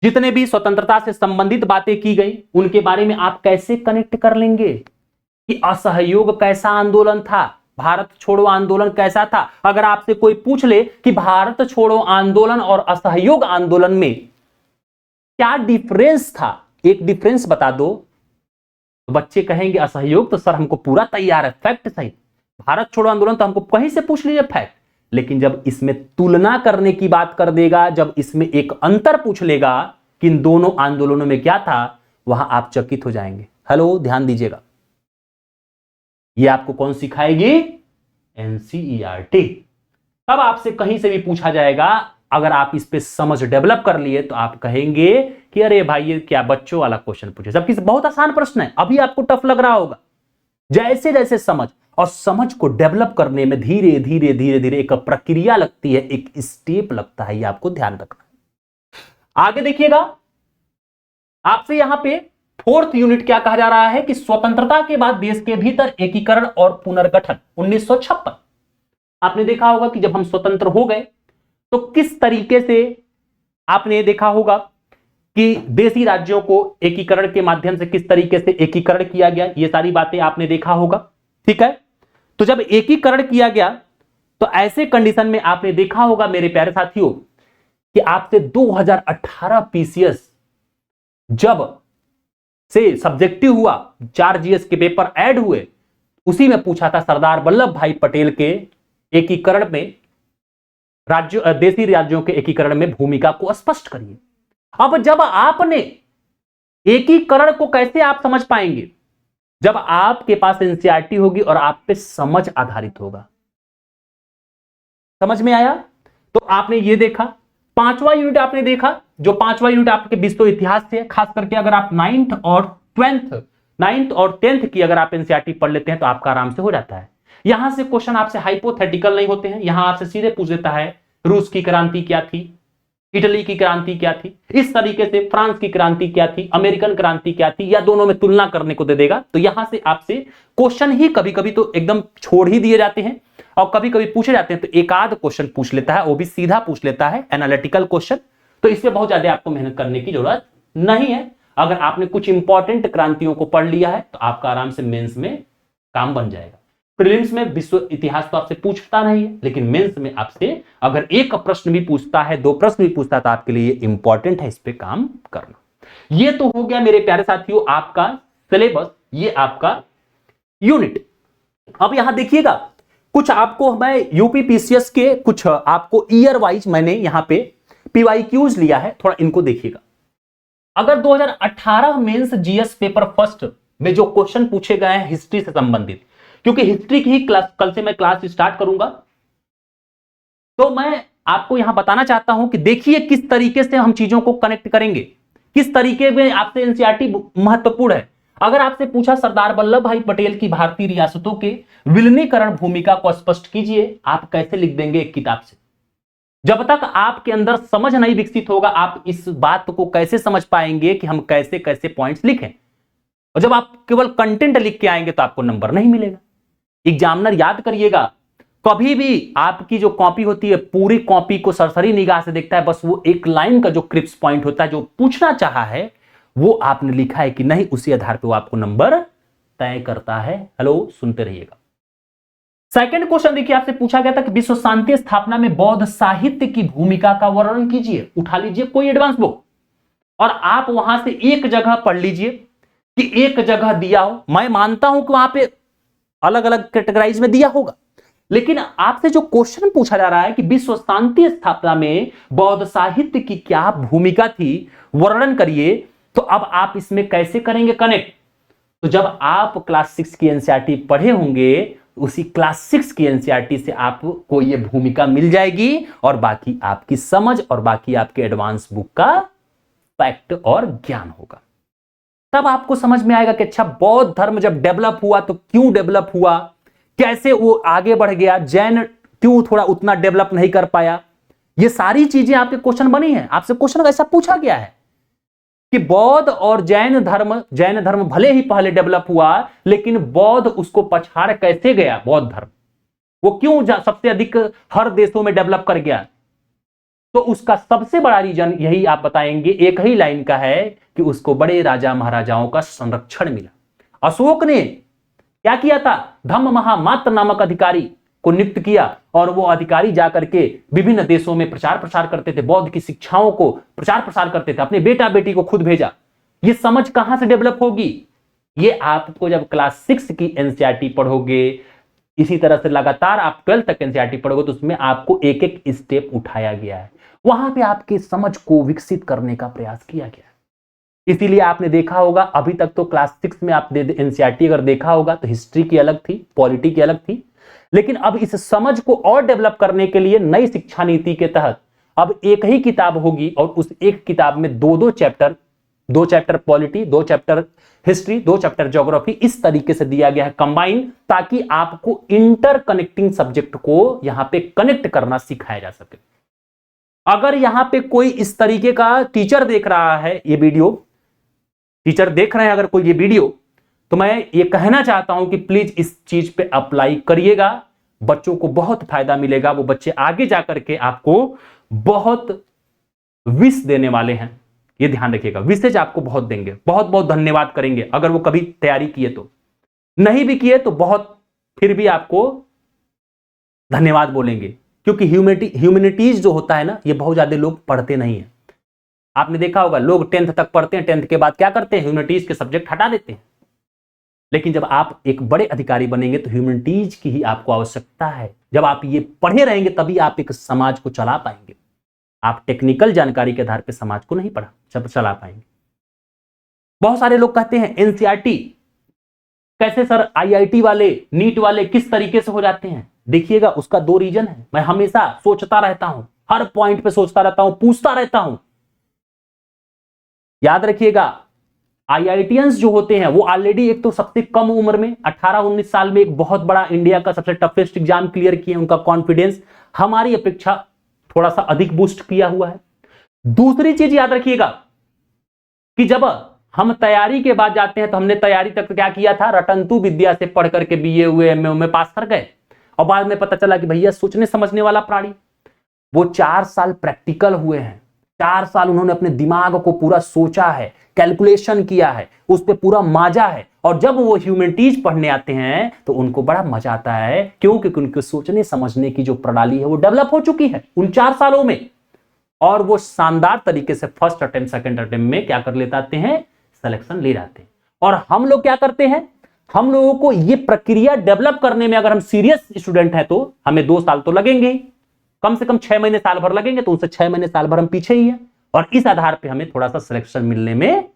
जितने भी स्वतंत्रता से संबंधित बातें की गई, उनके बारे में आप कैसे कनेक्ट कर लेंगे कि असहयोग कैसा आंदोलन था, भारत छोड़ो आंदोलन कैसा था। अगर आपसे कोई पूछ ले कि भारत छोड़ो आंदोलन और असहयोग आंदोलन में क्या डिफरेंस था, एक डिफरेंस बता दो, तो बच्चे कहेंगे असहयोग तो सर हमको पूरा तैयार है, फैक्ट सही। भारत छोड़ो आंदोलन तो हमको कहीं से पूछ लीजिए, फैक्ट। लेकिन जब इसमें तुलना करने की बात कर देगा, जब इसमें एक अंतर पूछ लेगा कि इन दोनों आंदोलनों में क्या था, वहां आप चकित हो जाएंगे। हेलो ध्यान दीजिएगा, ये आपको कौन सिखाएगी, एनसीईआरटी। तब आपसे कहीं से भी पूछा जाएगा, अगर आप इस पे समझ डेवलप कर लिए तो आप कहेंगे कि अरे भाई ये क्या बच्चों वाला क्वेश्चन पूछे, जबकि बहुत आसान प्रश्न है। अभी आपको टफ लग रहा होगा, जैसे जैसे समझ और समझ को डेवलप करने में धीरे धीरे धीरे धीरे एक प्रक्रिया लगती है, एक स्टेप लगता है, ये आपको ध्यान रखना है। आगे देखिएगा, आपसे यहां पे फोर्थ यूनिट क्या कहा जा रहा है कि स्वतंत्रता के बाद देश के भीतर एकीकरण और पुनर्गठन 1956। आपने देखा होगा कि जब हम स्वतंत्र हो गए तो किस तरीके से आपने देखा होगा कि देशी राज्यों को एकीकरण के माध्यम से किस तरीके से एकीकरण किया गया, ये सारी बातें आपने देखा होगा, ठीक है। तो जब एकीकरण किया गया तो ऐसे कंडीशन में आपने देखा होगा मेरे प्यारे साथियों कि आपसे 2018 पीसीएस जब से सब्जेक्टिव हुआ, 4 जीएस के पेपर ऐड हुए, उसी में पूछा था सरदार वल्लभ भाई पटेल के एकीकरण में राज्यों, देशी राज्यों के एकीकरण में भूमिका को स्पष्ट करिए। अब जब आपने एकीकरण को कैसे आप समझ पाएंगे, जब आपके पास एनसीईआरटी होगी और आप पे समझ आधारित होगा। समझ में आया? तो आपने ये देखा, 5वां यूनिट आपने देखा, जो 5वां यूनिट आपके विश्व इतिहास से है, खास करके अगर आप 9th और 10th की अगर आप एनसीईआरटी पढ़ लेते हैं तो आपका आराम से हो जाता है। यहां से क्वेश्चन आपसे हाइपोथेटिकल नहीं होते हैं, यहां आपसे सीधे पूछ देता है रूस की क्रांति क्या थी, इटली की क्रांति क्या थी, इस तरीके से फ्रांस की क्रांति क्या थी, अमेरिकन क्रांति क्या थी, या दोनों में तुलना करने को दे देगा। तो यहां से आपसे क्वेश्चन ही कभी कभी तो एकदम छोड़ ही दिए जाते हैं और कभी कभी पूछे जाते हैं, तो एक आध क्वेश्चन पूछ लेता है, वो भी सीधा पूछ लेता है, एनालिटिकल क्वेश्चन। तो इसमें बहुत ज्यादा आपको मेहनत करने की जरूरत नहीं है। अगर आपने कुछ इंपॉर्टेंट क्रांतियों को पढ़ लिया है तो आपका आराम से मेंस में काम बन जाएगा। प्रीलिम्स में विश्व इतिहास तो आपसे पूछता नहीं है, लेकिन मेंस में आपसे अगर एक प्रश्न भी पूछता है, 2 प्रश्न भी पूछता है, तो आपके लिए इंपॉर्टेंट है इस पे काम करना। ये तो हो गया मेरे प्यारे साथियों आपका सिलेबस, ये आपका यूनिट। अब यहां देखिएगा कुछ आपको मैं यूपीपीसीएस के कुछ आपको ईयर वाइज मैंने यहां पे पीवाईक्यूज लिया है, थोड़ा इनको देखिएगा। अगर 2018 मेंस जीएस पेपर फर्स्ट में जो क्वेश्चन पूछे गए हैं हिस्ट्री से संबंधित, क्योंकि हिस्ट्री की ही क्लास कल से मैं क्लास स्टार्ट करूंगा, तो मैं आपको यहां बताना चाहता हूं कि देखिए किस तरीके से हम चीजों को कनेक्ट करेंगे, किस तरीके में आपसे एनसीईआरटी महत्वपूर्ण है। अगर आपसे पूछा सरदार वल्लभ भाई पटेल की भारतीय रियासतों के विलीनीकरण भूमिका को स्पष्ट कीजिए, आप कैसे लिख देंगे एक किताब से? जब तक आपके अंदर समझ नहीं विकसित होगा, आप इस बात को कैसे समझ पाएंगे कि हम कैसे कैसे पॉइंट्स लिखें? और जब आप केवल कंटेंट लिख के आएंगे तो आपको नंबर नहीं मिलेगा। एग्जामिनर याद करिएगा, कभी भी आपकी जो कॉपी होती है पूरी कॉपी को सरसरी निगाह से देखता है, बस वो एक लाइन का जो क्रिप्स पॉइंट होता है जो पूछना चाहा है वो आपने लिखा है कि नहीं, उसी आधार पर वो आपको नंबर तय करता है। हेलो, सुनते रहिएगा। सेकंड क्वेश्चन देखिए, आपसे पूछा गया था कि विश्व शांति स्थापना में बौद्ध साहित्य की भूमिका का वर्णन कीजिए। उठा लीजिए कोई एडवांस बुक और आप वहां से एक जगह पढ़ लीजिए कि एक जगह दिया हो। मैं मानता हूं कि वहां पे अलग अलग कैटेगराइज में दिया होगा, लेकिन आपसे जो क्वेश्चन पूछा जा रहा है कि विश्व शांति स्थापना में बौद्ध साहित्य की क्या भूमिका थी, वर्णन करिए, तो अब आप इसमें कैसे करेंगे कनेक्ट? तो जब आप क्लास 6 की एनसीईआरटी पढ़े होंगे, उसी क्लास 6 की एनसीईआरटी से आपको ये भूमिका मिल जाएगी और बाकी आपकी समझ और बाकी आपके एडवांस बुक का फैक्ट और ज्ञान होगा। तब आपको समझ में आएगा कि अच्छा, बौद्ध धर्म जब डेवलप हुआ तो क्यों डेवलप हुआ, कैसे वो आगे बढ़ गया, जैन क्यों थोड़ा उतना डेवलप नहीं कर पाया। ये सारी चीजें आपके क्वेश्चन बनी है। आपसे क्वेश्चन ऐसा पूछा गया है कि बौद्ध और जैन धर्म भले ही पहले डेवलप हुआ, लेकिन बौद्ध उसको पछाड़ कैसे गया? बौद्ध धर्म वो क्यों सबसे अधिक हर देशों में डेवलप कर गया? तो उसका सबसे बड़ा रीजन यही आप बताएंगे, एक ही लाइन का है कि उसको बड़े राजा महाराजाओं का संरक्षण मिला। अशोक ने क्या किया था? धम्म महामात्र नामक अधिकारी को नियुक्त किया और वो अधिकारी जाकर के विभिन्न देशों में प्रचार प्रसार करते थे, बौद्ध की शिक्षाओं को प्रचार प्रसार करते थे, अपने बेटा बेटी को खुद भेजा। ये समझ कहां से डेवलप होगी? ये आपको जब क्लास 6 की एनसीईआरटी पढ़ोगे, इसी तरह से लगातार आप 12 तक एनसीईआरटी पढ़ोगे, तो उसमें आपको एक एक स्टेप उठाया गया है, वहां पे आपकी समझ को विकसित करने का प्रयास किया गया है। इसीलिए आपने देखा होगा अभी तक तो क्लास 6 में आप एनसीईआरटी अगर देखा होगा तो हिस्ट्री की अलग थी, पॉलिटी की अलग थी, लेकिन अब इस समझ को और डेवलप करने के लिए नई शिक्षा नीति के तहत अब एक ही किताब होगी और उस एक किताब में दो chapter 2 polity, 2 chapter history, 2 chapter geography, इस तरीके से दिया गया है कंबाइन, ताकि आपको इंटर कनेक्टिंग सब्जेक्ट को यहां पे कनेक्ट करना सिखाया जा सके। अगर यहां पे कोई इस तरीके का टीचर देख रहा है, ये वीडियो टीचर देख रहे हैं अगर कोई ये वीडियो, तो मैं ये कहना चाहता हूं कि प्लीज इस चीज पे अप्लाई करिएगा, बच्चों को बहुत फायदा मिलेगा। वो बच्चे आगे जाकर के आपको बहुत विश देने वाले हैं, ये ध्यान रखिएगा, विशेष आपको बहुत देंगे, बहुत बहुत धन्यवाद करेंगे अगर वो कभी तैयारी किए तो। नहीं भी किए तो बहुत फिर भी आपको धन्यवाद बोलेंगे, क्योंकि ह्यूमैनिटीज जो होता है ना, ये बहुत ज्यादा लोग पढ़ते नहीं है। आपने देखा होगा लोग 10th तक पढ़ते हैं, 10th के बाद क्या करते हैं? ह्यूमैनिटीज के सब्जेक्ट हटा देते हैं। लेकिन जब आप एक बड़े अधिकारी बनेंगे तो ह्यूमैनिटीज की ही आपको आवश्यकता है। जब आप ये पढ़े रहेंगे तभी आप एक समाज को चला पाएंगे। आप टेक्निकल जानकारी के आधार पर समाज को नहीं चला पाएंगे। बहुत सारे लोग कहते हैं एनसीईआरटी कैसे सर, आईआईटी वाले, नीट वाले किस तरीके से हो जाते हैं? देखिएगा उसका 2 रीजन है। मैं हमेशा सोचता रहता हूं, हर पॉइंट पे सोचता रहता हूं, पूछता रहता हूं। याद रखिएगा, आईआईटीएंस जो होते हैं वो ऑलरेडी एक तो सबसे कम उम्र में 18-19 साल में एक बहुत बड़ा इंडिया का सबसे टफेस्ट एग्जाम क्लियर किए। उनका कॉन्फिडेंस हमारी अपेक्षा थोड़ा सा अधिक बूस्ट किया हुआ है। दूसरी चीज याद रखिएगा कि जब हम तैयारी के बाद जाते हैं तो हमने तैयारी तक क्या किया था? रटंतु विद्या से पढ़ करके बीए हुए, एमए में पास कर गए, और बाद में पता चला कि भैया सोचने समझने वाला प्राणी। वो 4 साल प्रैक्टिकल हुए हैं, 4 साल उन्होंने अपने दिमाग को पूरा सोचा है, कैलकुलेशन किया है, उस पर पूरा माजा है, और जब वो ह्यूमैनिटीज पढ़ने आते हैं तो उनको बड़ा मजा आता है। क्यों? क्योंकि उनके सोचने समझने की जो प्रणाली है वो डेवलप हो चुकी है उन 4 सालों में। और वो शानदार तरीके से फर्स्ट अटेम्प्ट सेकंड अटेम्प्ट में क्या कर लेते हैं, सिलेक्शन ले जाते हैं। और हम लोग क्या करते हैं, हम लोगों को ये प्रक्रिया डेवलप करने में अगर हम सीरियस स्टूडेंट हैं तो हमें 2 साल तो लगेंगे ही, कम से कम 6 महीने साल भर लगेंगे, तो उनसे 6 महीने साल भर हम पीछे ही हैं, और इस आधार पे हमें थोड़ा सा सिलेक्शन मिलने में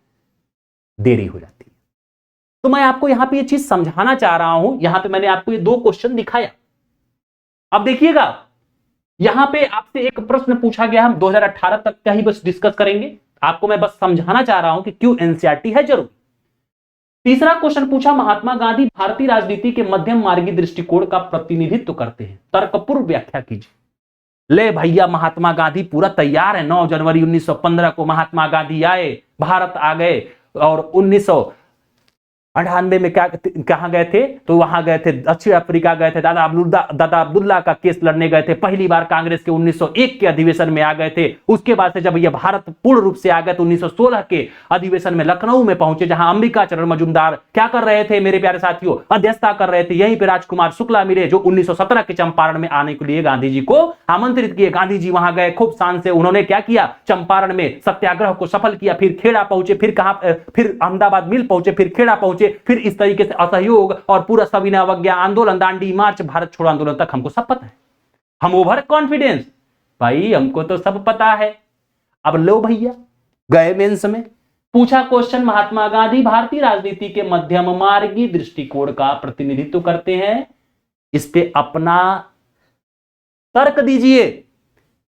देरी हो जाती है। तो मैं आपको यहां पे ये चीज समझाना चाह रहा हूं। यहां पे मैंने आपको ये 2 क्वेश्चन दिखाया। अब देखिएगा, यहां पे आपसे एक प्रश्न पूछा गया, हम 2018 तक का ही बस डिस्कस करेंगे, आपको मैं बस समझाना चाह रहा हूं कि क्यों एनसीईआरटी है जरूरी। तीसरा क्वेश्चन पूछा, महात्मा गांधी भारतीय राजनीति के मध्यम मार्गी दृष्टिकोण का प्रतिनिधित्व करते हैं, तर्कपूर्व व्याख्या कीजिए। ले भैया, महात्मा गांधी पूरा तैयार है। 9 जनवरी 1915 को महात्मा गांधी आए, भारत आ गए, और 1998 में कहां गए थे, तो वहां गए थे, दक्षिण अफ्रीका गए थे, दादा अब्दुल्ला का केस लड़ने गए थे। पहली बार कांग्रेस के 1901 के अधिवेशन में आ गए थे। उसके बाद से जब ये भारत पूर्ण रूप से आ गए तो 1916 के अधिवेशन में लखनऊ में पहुंचे, जहां अंबिका चरण मजूमदार क्या कर रहे थे मेरे प्यारे साथियों, अध्यक्षता कर रहे थे। यहीं पे राजकुमार शुक्ला मिले, जो 1917 के चंपारण में आने के लिए गांधी जी को आमंत्रित किए। गांधी जी वहां गए, खूब शान से उन्होंने क्या किया, चंपारण में सत्याग्रह को सफल किया। फिर खेड़ा पहुंचे, फिर अहमदाबाद मिल पहुंचे, फिर खेड़ा पहुंचे, फिर इस तरीके से असहयोग और पूरा सविनय अवज्ञा आंदोलन, दांडी मार्च, भारत छोड़ो आंदोलन तक हमको सब पता है। हम ओवर कॉन्फिडेंस, भाई हमको तो सब पता है। अब लो भैया, गए मेंस में, पूछा क्वेश्चन, महात्मा गांधी भारतीय राजनीति के मध्यम मार्गी दृष्टिकोण का प्रतिनिधित्व करते हैं। इस पे अपना तर्क दीजिए,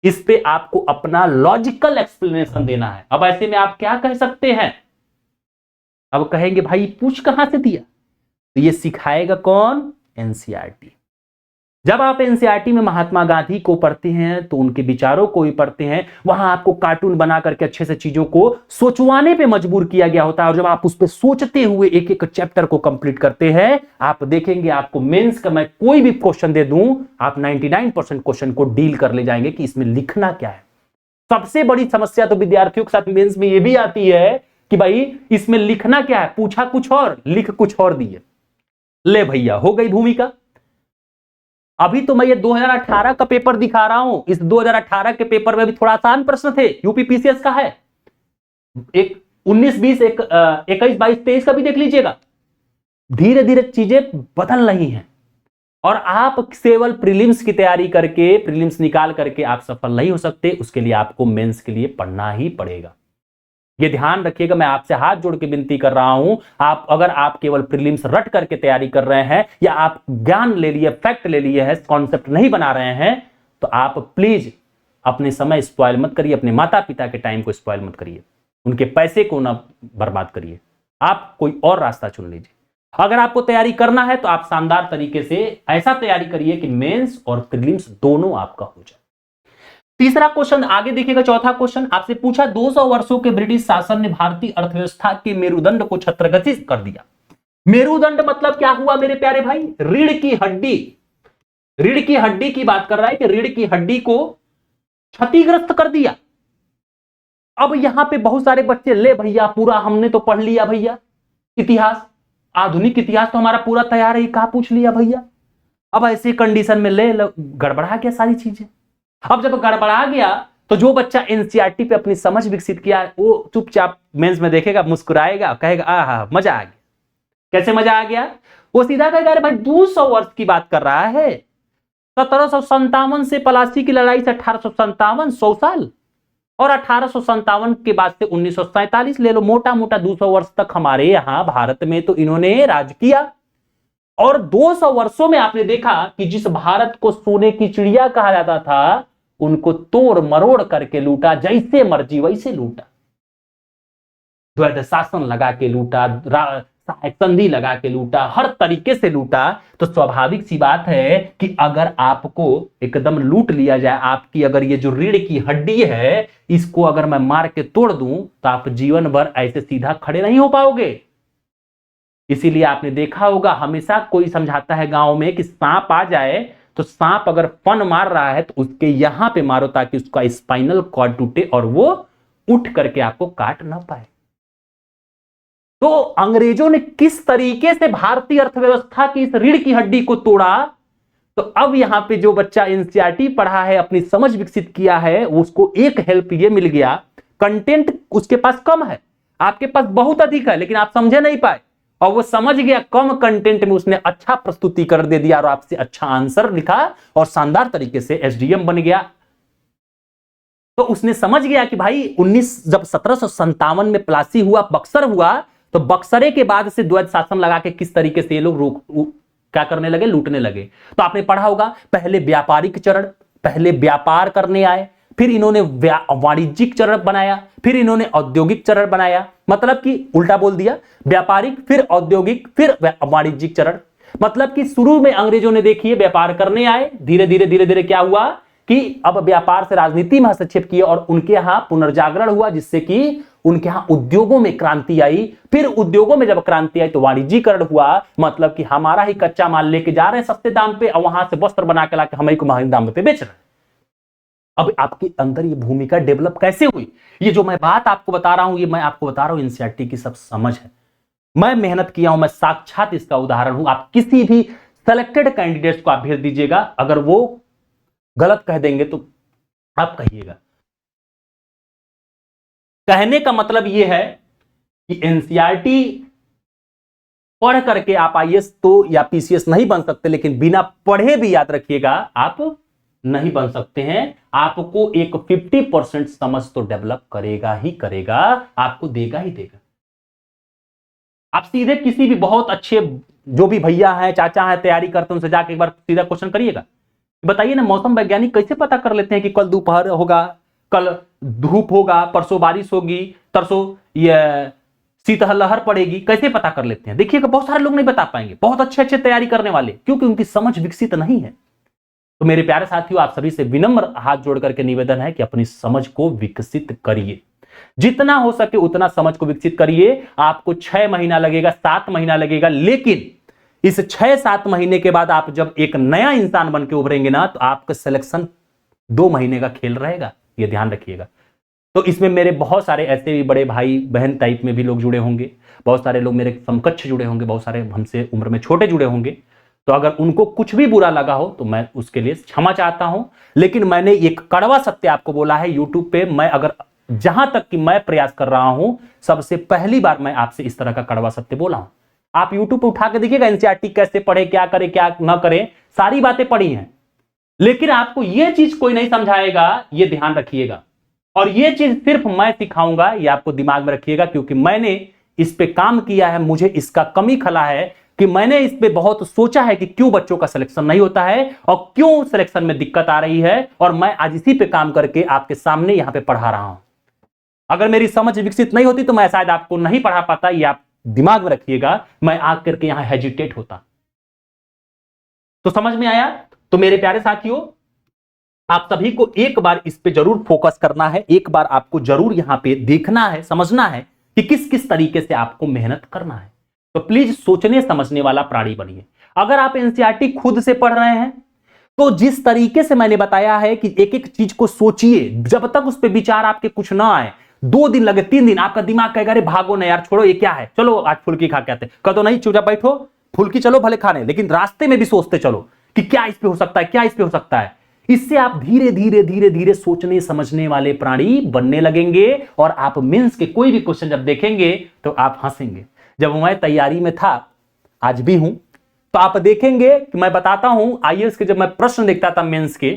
इस पे आपको अपना लॉजिकल एक्सप्लेनेशन देना है। अब ऐसे में आप क्या कह सकते हैं, अब कहेंगे भाई पूछ कहां से दिया, तो ये सिखाएगा कौन, एनसीईआरटी। जब आप एनसीईआरटी में महात्मा गांधी को पढ़ते हैं तो उनके विचारों को भी पढ़ते हैं, वहां आपको कार्टून बना करके अच्छे से चीजों को सोचवाने पे मजबूर किया गया होता है। और जब आप उस पर सोचते हुए एक एक चैप्टर को कंप्लीट करते हैं, आप देखेंगे आपको मेंस का मैं कोई भी क्वेश्चन दे दूं, आप 99% क्वेश्चन को डील कर ले जाएंगे कि इसमें लिखना क्या है। सबसे बड़ी समस्या तो विद्यार्थियों के साथ मेंस में यह भी आती है कि भाई इसमें लिखना क्या है, पूछा कुछ और, लिख कुछ और दिए। ले भैया, हो गई भूमिका। अभी तो मैं ये 2018 का पेपर दिखा रहा हूं। इस 2018 के पेपर में भी थोड़ा आसान प्रश्न थे, यूपी पीसीएस का है। एक 19, 20, 21, 22, 23 का भी देख लीजिएगा। धीरे धीरे चीजें बदल रही हैं, और आप केवल प्रीलिम्स की तैयारी करके, प्रीलिम्स निकाल करके आप सफल नहीं हो सकते। उसके लिए आपको मेंस के लिए पढ़ना ही पड़ेगा। ये ध्यान रखिएगा, मैं आपसे हाथ जोड़ के विनती कर रहा हूं। अगर आप केवल प्रीलिम्स रट करके तैयारी कर रहे हैं, या आप ज्ञान ले लिए, फैक्ट ले लिए हैं, कॉन्सेप्ट नहीं बना रहे हैं, तो आप प्लीज अपने समय स्पॉइल मत करिए, अपने माता पिता के टाइम को स्पॉइल मत करिए, उनके पैसे को ना बर्बाद करिए। आप कोई और रास्ता चुन लीजिए। अगर आपको तैयारी करना है तो आप शानदार तरीके से ऐसा तैयारी करिए कि मेंस और प्रीलिम्स दोनों आपका हो जाए। तीसरा क्वेश्चन आगे देखिएगा, चौथा क्वेश्चन आपसे पूछा, 200 वर्षों के ब्रिटिश शासन ने भारतीय अर्थव्यवस्था के मेरुदंड को छत्रगतित कर दिया। मेरुदंड मतलब क्या हुआ मेरे प्यारे भाई, रीढ़ की हड्डी। रीढ़ की हड्डी की बात कर रहा है कि रीढ़ की हड्डी को क्षतिग्रस्त कर दिया। अब यहां पे बहुत सारे बच्चे, ले भैया पूरा हमने तो पढ़ लिया भैया, इतिहास, आधुनिक इतिहास तो हमारा पूरा तैयार है, कहां पूछ लिया भैया। अब ऐसे कंडीशन में ले गड़बड़ा गया सारी चीजें। अब जब गड़बड़ा गया तो जो बच्चा एनसीईआरटी पे अपनी समझ विकसित किया, वो चुपचाप मेंस में देखेगा, मुस्कुराएगा, कहेगा आहा मजा आ गया। कैसे मजा आ गया, वो सीधा कहेगा अरे भाई 200 वर्ष की बात कर रहा है, 1757 से पलासी की लड़ाई से 1857, 100 साल, और 1857 के बाद से 1947 ले लो, मोटा मोटा 200 वर्ष तक हमारे यहां भारत में तो इन्होंने राज किया। और 200 वर्षों में आपने देखा कि जिस भारत को सोने की चिड़िया कहा जाता था, उनको तोड़ मरोड़ करके लूटा, जैसे मर्जी वैसे लूटा, द्वैध शासन लगा के लूटा, संधि लगा के लूटा, हर तरीके से लूटा। तो स्वाभाविक सी बात है कि अगर आपको एकदम लूट लिया जाए, आपकी अगर ये जो रीढ़ की हड्डी है, इसको अगर मैं मार के तोड़ दूं, तो आप जीवन भर ऐसे सीधा खड़े नहीं हो पाओगे। इसीलिए आपने देखा होगा, हमेशा कोई समझाता है गांव में कि सांप आ जाए तो सांप अगर फन मार रहा है तो उसके यहां पे मारो, ताकि उसका स्पाइनल कॉर्ड टूटे और वो उठ करके आपको काट ना पाए। तो अंग्रेजों ने किस तरीके से भारतीय अर्थव्यवस्था की इस रीढ़ की हड्डी को तोड़ा, तो अब यहां पे जो बच्चा एनसीईआरटी पढ़ा है, अपनी समझ विकसित किया है, उसको एक हेल्प ये मिल गया, कंटेंट उसके पास कम है, आपके पास बहुत अधिक है, लेकिन आप समझे नहीं पाए, और वो समझ गया कम कंटेंट में उसने अच्छा प्रस्तुतिकरण दे दिया और आपसे अच्छा आंसर लिखा और शानदार तरीके से एसडीएम बन गया। तो उसने समझ गया कि भाई जब 1757 में प्लासी हुआ, बक्सर हुआ, तो बक्सरे के बाद से द्वैध शासन लगा के किस तरीके से ये लोग क्या करने लगे, लूटने लगे। तो आपने पढ़ा होगा, पहले व्यापारिक चरण, पहले व्यापार करने आए, फिर इन्होंने वाणिज्यिक चरण बनाया, फिर इन्होंने औद्योगिक चरण बनाया, मतलब कि उल्टा बोल दिया, व्यापारिक फिर औद्योगिक फिर वाणिज्यिक चरण। मतलब कि शुरू में अंग्रेजों ने देखिए व्यापार करने आए, धीरे धीरे क्या हुआ कि अब व्यापार से राजनीति में हस्तक्षेप किया और उनके यहां पुनर्जागरण हुआ, जिससे कि उनके यहां उद्योगों में क्रांति आई। फिर उद्योगों में जब क्रांति आई तो वाणिज्यीकरण हुआ, मतलब कि हमारा ही कच्चा माल लेके जा रहे हैं सस्ते दाम पे और वहां से वस्त्र बना के लाके हमें को महंगे दाम पे बेच रहे हैं। अब आपके अंदर ये भूमिका डेवलप कैसे हुई, ये जो मैं बात आपको बता रहा हूं, ये मैं आपको बता रहा हूं एनसीईआरटी की सब समझ है, मैं मेहनत किया हूं, मैं साक्षात इसका उदाहरण हूं। आप किसी भी सेलेक्टेड कैंडिडेट्स को आप भेज दीजिएगा, अगर वो गलत कह देंगे तो आप कहिएगा। कहने का मतलब यह है कि एनसीईआरटी पढ़ करके आप आईएएस तो या पीसीएस नहीं बन सकते, लेकिन बिना पढ़े भी याद रखिएगा आप नहीं बन सकते हैं। आपको एक 50% समझ तो डेवलप करेगा ही करेगा, आपको देगा ही देगा। आप सीधे किसी भी बहुत अच्छे जो भी भैया हैं, चाचा हैं, तैयारी करते हैं, उनसे जाके एक बार सीधा क्वेश्चन करिएगा, बताइए ना, मौसम वैज्ञानिक कैसे पता कर लेते हैं कि कल दोपहर होगा, कल धूप होगा, परसों बारिश होगी, तरसों ये शीतलहर पड़ेगी, कैसे पता कर लेते हैं? देखिएगा बहुत सारे लोग नहीं बता पाएंगे, बहुत अच्छे तैयारी करने वाले, क्योंकि उनकी समझ विकसित नहीं है। तो मेरे प्यारे साथियों, आप सभी से विनम्र हाथ जोड़ करके निवेदन है कि अपनी समझ को विकसित करिए, जितना हो सके उतना समझ को विकसित करिए। आपको 6 महीना लगेगा, 7 महीना लगेगा, लेकिन इस 6-7 महीने के बाद आप जब एक नया इंसान बन के उभरेंगे ना, तो आपका सिलेक्शन 2 महीने का खेल रहेगा, यह ध्यान रखिएगा। तो इसमें मेरे बहुत सारे ऐसे भी बड़े भाई बहन टाइप में भी लोग जुड़े होंगे, बहुत सारे लोग मेरे समकक्ष जुड़े होंगे, बहुत सारे हमसे उम्र में छोटे जुड़े होंगे। तो अगर उनको कुछ भी बुरा लगा हो तो मैं उसके लिए क्षमा चाहता हूं, लेकिन मैंने एक कड़वा सत्य आपको बोला है यूट्यूब पे। मैं अगर जहां तक कि मैं प्रयास कर रहा हूं, सबसे पहली बार मैं आपसे इस तरह का कड़वा सत्य बोला हूं। आप यूट्यूब पे उठा के देखिएगा, एनसीईआरटी कैसे पढ़े, क्या करे क्या ना करे, सारी बातें पढ़ी हैं, लेकिन आपको यह चीज कोई नहीं समझाएगा, यह ध्यान रखिएगा। और यह चीज सिर्फ मैं सिखाऊंगा, यह आपको दिमाग में रखिएगा, क्योंकि मैंने इस पे काम किया है, मुझे इसका कमी खला है कि मैंने इस पे बहुत सोचा है कि क्यों बच्चों का सिलेक्शन नहीं होता है और क्यों सिलेक्शन में दिक्कत आ रही है, और मैं आज इसी पे काम करके आपके सामने यहां पे पढ़ा रहा हूं। अगर मेरी समझ विकसित नहीं होती तो मैं शायद आपको नहीं पढ़ा पाता, यह आप दिमाग में रखिएगा, मैं आकर के यहां हेजिटेट होता। तो समझ में आया? तो मेरे प्यारे साथियों, आप सभी को एक बार इस पे जरूर फोकस करना है, एक बार आपको जरूर यहां पे देखना है, समझना है कि किस किस तरीके से आपको मेहनत करना है। तो प्लीज सोचने समझने वाला प्राणी बनिए। अगर आप एनसीईआरटी खुद से पढ़ रहे हैं तो जिस तरीके से मैंने बताया है कि एक एक चीज को सोचिए, जब तक उस पर विचार आपके कुछ ना आए, 2 दिन लगे 3 दिन, आपका दिमाग कहेगा अरे भागो ना यार, छोड़ो ये क्या है, चलो आज फुल्की खा के आते। कह दो नहीं, चुपचाप बैठो, फुल्की चलो भले खाने, लेकिन रास्ते में भी सोचते चलो कि क्या इस पे हो सकता है, क्या इस पे हो सकता है। इससे आप धीरे धीरे सोचने समझने वाले प्राणी बनने लगेंगे, और आप मेंस के कोई भी क्वेश्चन जब देखेंगे तो आप हंसेंगे। जब मैं तैयारी में था, आज भी हूं, तो आप देखेंगे कि मैं बताता हूं आईएएस के जब मैं प्रश्न देखता था मेंस के,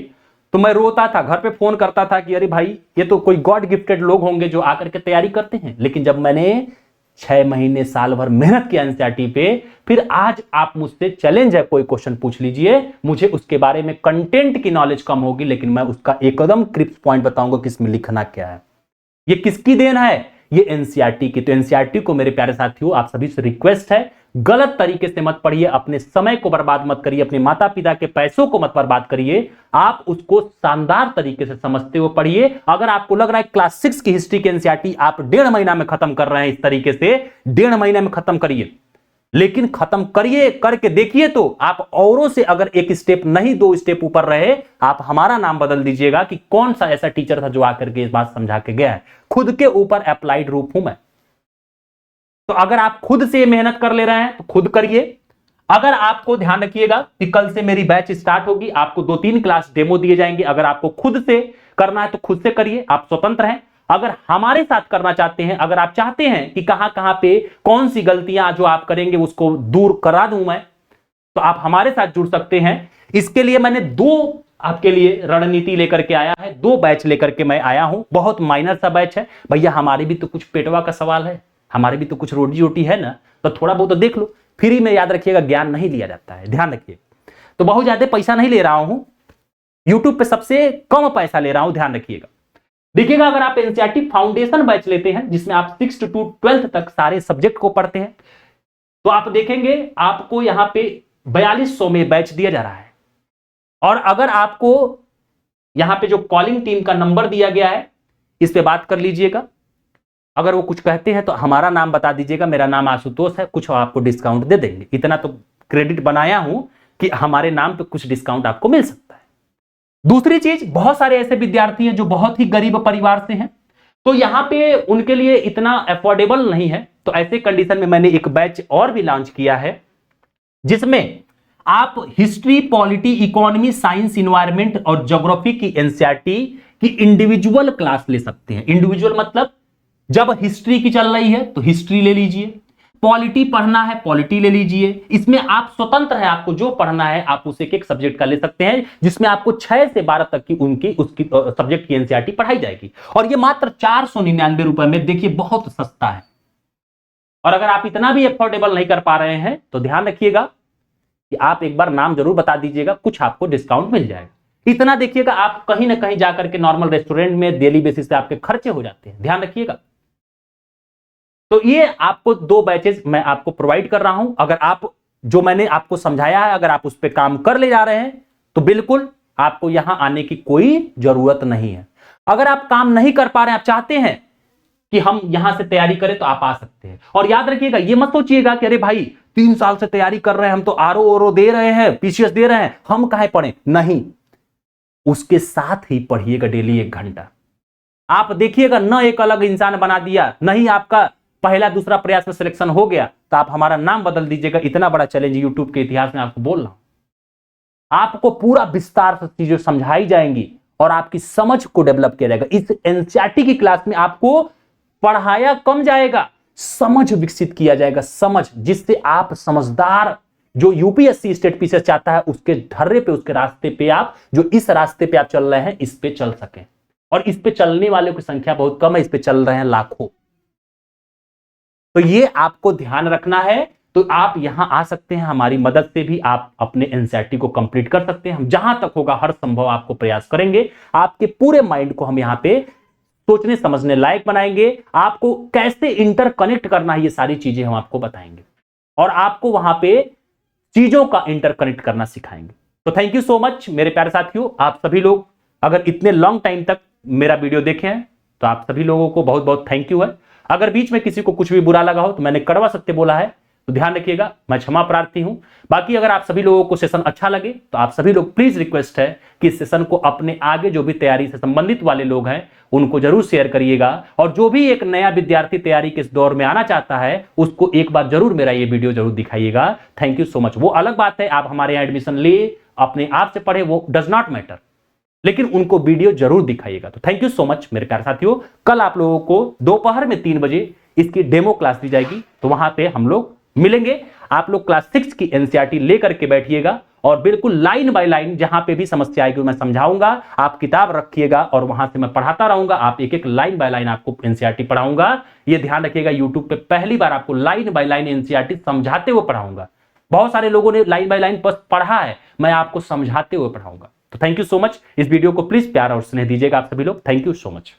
तो मैं रोता था, घर पे फोन करता था कि अरे भाई ये तो कोई गॉड गिफ्टेड लोग होंगे जो आकर के तैयारी करते हैं। लेकिन जब मैंने 6 महीने साल भर मेहनत किया एनसीईआरटी पे, फिर आज आप मुझसे चैलेंज है, कोई क्वेश्चन पूछ लीजिए, मुझे उसके बारे में कंटेंट की नॉलेज कम होगी, लेकिन मैं उसका एकदम क्रिप्स पॉइंट बताऊंगा कि इसमें लिखना क्या है। ये किसकी देन है? ये एनसीईआरटी की। तो एनसीईआरटी को मेरे प्यारे साथियों आप सभी से रिक्वेस्ट है, गलत तरीके से मत पढ़िए, अपने समय को बर्बाद मत करिए, अपने माता पिता के पैसों को मत बर्बाद करिए, आप उसको शानदार तरीके से समझते हुए पढ़िए। अगर आपको लग रहा है क्लास 6 की हिस्ट्री के एनसीईआरटी आप 1.5 महीना में खत्म कर रहे हैं, इस तरीके से 1.5 महीने में खत्म करिए, लेकिन खत्म करिए, करके देखिए तो आप औरों से अगर 1 स्टेप नहीं 2 स्टेप ऊपर रहे, आप हमारा नाम बदल दीजिएगा कि कौन सा ऐसा टीचर था जो आकर के इस बात समझा के गया है। खुद के ऊपर अप्लाइड रूप हूं मैं। तो अगर आप खुद से मेहनत कर ले रहे हैं तो खुद करिए, अगर आपको ध्यान रखिएगा कि कल से मेरी बैच स्टार्ट होगी, आपको 2-3 क्लास डेमो दिए जाएंगे। अगर आपको खुद से करना है तो खुद से करिए, आप स्वतंत्र हैं। अगर हमारे साथ करना चाहते हैं, अगर आप चाहते हैं कि कहां कहां पे कौन सी गलतियां जो आप करेंगे उसको दूर करा दूं मैं, तो आप हमारे साथ जुड़ सकते हैं। इसके लिए मैंने 2 आपके लिए रणनीति लेकर के आया है, 2 बैच लेकर के मैं आया हूं। बहुत माइनर सा बैच है भैया, हमारे भी तो कुछ पेटवा का सवाल है, हमारे भी तो कुछ रोटी रोटी है ना, तो थोड़ा बहुत तो देख लो। फ्री में याद रखिएगा ज्ञान नहीं लिया जाता है, ध्यान रखिए। तो बहुत ज्यादा पैसा नहीं ले रहा हूं, यूट्यूब पे सबसे कम पैसा ले रहा हूं, ध्यान रखिएगा। देखिएगा, अगर आप एनसीईआरटी फाउंडेशन बैच लेते हैं जिसमें आप 6th to 12th तक सारे सब्जेक्ट को पढ़ते हैं, तो आप देखेंगे आपको यहां पे 4200 में बैच दिया जा रहा है। और अगर आपको यहां पे जो कॉलिंग टीम का नंबर दिया गया है, इस पे बात कर लीजिएगा। अगर वो कुछ कहते हैं तो हमारा नाम बता दीजिएगा, मेरा नाम आशुतोष है, कुछ आपको डिस्काउंट दे देंगे। इतना तो क्रेडिट बनाया हूं कि हमारे नाम पे कुछ डिस्काउंट आपको मिल सकता है। दूसरी चीज, बहुत सारे ऐसे विद्यार्थी हैं जो बहुत ही गरीब परिवार से हैं, तो यहां पे उनके लिए इतना अफोर्डेबल नहीं है। तो ऐसे कंडीशन में मैंने एक बैच और भी लॉन्च किया है जिसमें आप history, polity, economy, science, environment और ज्योग्राफी की एनसीईआरटी की इंडिविजुअल क्लास ले सकते हैं। इंडिविजुअल मतलब जब हिस्ट्री की चल रही है तो हिस्ट्री ले लीजिए, पॉलिटी पढ़ना है पॉलिटी ले लीजिए। इसमें आप स्वतंत्र हैं, आपको जो पढ़ना है आप उसे एक सब्जेक्ट का ले सकते हैं, जिसमें आपको 6 से 12 तक की उसकी सब्जेक्ट की एनसीईआरटी पढ़ाई जाएगी। और ये मात्र 499 रुपए में, देखिए बहुत सस्ता है। और अगर आप इतना भी अफोर्डेबल नहीं कर पा रहे हैं तो ध्यान रखिएगा कि आप एक बार नाम जरूर बता दीजिएगा, कुछ आपको डिस्काउंट मिल जाएगा। इतना देखिएगा, आप कहीं ना कहीं जाकर के नॉर्मल रेस्टोरेंट में डेली बेसिस पे आपके खर्चे हो जाते हैं, ध्यान रखिएगा। तो ये आपको 2 बैचेस मैं आपको प्रोवाइड कर रहा हूं। अगर आप जो मैंने आपको समझाया है अगर आप उस पर काम कर ले जा रहे हैं तो बिल्कुल आपको यहां आने की कोई जरूरत नहीं है। अगर आप काम नहीं कर पा रहे हैं, आप चाहते हैं कि हम यहां से तैयारी करें, तो आप आ सकते हैं। और याद रखिएगा, ये मत सोचिएगा कि अरे भाई 3 साल से तैयारी कर रहे हैं, हम तो आरओ दे रहे हैं, पीसीएस दे रहे हैं, हम काहे पढ़े। नहीं, उसके साथ ही पढ़िएगा डेली 1 घंटा। आप देखिएगा न एक अलग इंसान बना दिया, नहीं आपका पहला दूसरा प्रयास में सिलेक्शन हो गया तो आप हमारा नाम बदल दीजिएगा। इतना बड़ा चैलेंज यूट्यूब के इतिहास में आपको बोल रहा हूं। आपको पूरा विस्तार से चीजें समझाई जाएंगी और आपकी समझ को डेवलप किया जाएगा। इस एनसीईआरटी की क्लास में आपको पढ़ाया कम जाएगा, समझ विकसित किया जाएगा, समझ, जिससे आप समझदार, जो यूपीएससी स्टेट पीसीएस चाहता है उसके ढर्रे पे, उसके रास्ते पे आप, जो इस रास्ते पे आप चल रहे हैं, इस पे चल सकें। और इस पे चलने वालों की संख्या बहुत कम है, इस पे चल रहे हैं लाखों। तो ये आपको ध्यान रखना है। तो आप यहां आ सकते हैं, हमारी मदद से भी आप अपने एनसीईआरटी को कंप्लीट कर सकते हैं। हम जहां तक होगा हर संभव आपको प्रयास करेंगे, आपके पूरे माइंड को हम यहां पे सोचने समझने लायक बनाएंगे। आपको कैसे इंटरकनेक्ट करना है ये सारी चीजें हम आपको बताएंगे और आपको वहां पे चीजों का इंटरकनेक्ट करना सिखाएंगे। तो थैंक यू सो मच मेरे प्यारे साथियों। आप सभी लोग अगर इतने लॉन्ग टाइम तक मेरा वीडियो देखे हैं तो आप सभी लोगों को बहुत बहुत थैंक यू है। अगर बीच में किसी को कुछ भी बुरा लगा हो तो मैंने कड़वा सत्य बोला है तो ध्यान रखिएगा, मैं क्षमा प्रार्थी हूं। बाकी अगर आप सभी लोगों को सेशन अच्छा लगे तो आप सभी लोग प्लीज रिक्वेस्ट है कि इस सेशन को अपने आगे जो भी तैयारी से संबंधित वाले लोग हैं उनको जरूर शेयर करिएगा। और जो भी एक नया विद्यार्थी तैयारी के इस दौर में आना चाहता है उसको एक बार जरूर मेरा ये वीडियो जरूर दिखाइएगा। Thank you so much. वो अलग बात है आप हमारे यहाँ एडमिशन ले अपने आप से पढ़े, वो डज नॉट मैटर, लेकिन उनको वीडियो जरूर दिखाइएगा। तो थैंक यू सो मच मेरे प्यारे साथियों। कल आप लोगों को दोपहर में 3 बजे इसकी डेमो क्लास दी जाएगी, तो वहां पे हम लोग मिलेंगे। आप लोग क्लास 6 की एनसीईआरटी लेकर के बैठिएगा और बिल्कुल लाइन बाय लाइन जहां पे भी समस्या आएगी मैं समझाऊंगा। आप किताब रखिएगा और वहां से मैं पढ़ाता रहूंगा। आप एक एक लाइन बाय लाइन आपको एनसीईआरटी पढ़ाऊंगा। ये ध्यान रखिएगा, यूट्यूब पे पहली बार आपको लाइन बाय लाइन एनसीईआरटी समझाते हुए पढ़ाऊंगा। बहुत सारे लोगों ने लाइन बाय लाइन बस पढ़ा है, मैं आपको समझाते हुए पढ़ाऊंगा। तो थैंक यू सो मच। इस वीडियो को प्लीज प्यार और स्नेह दीजिएगा आप सभी लोग। Thank you so much.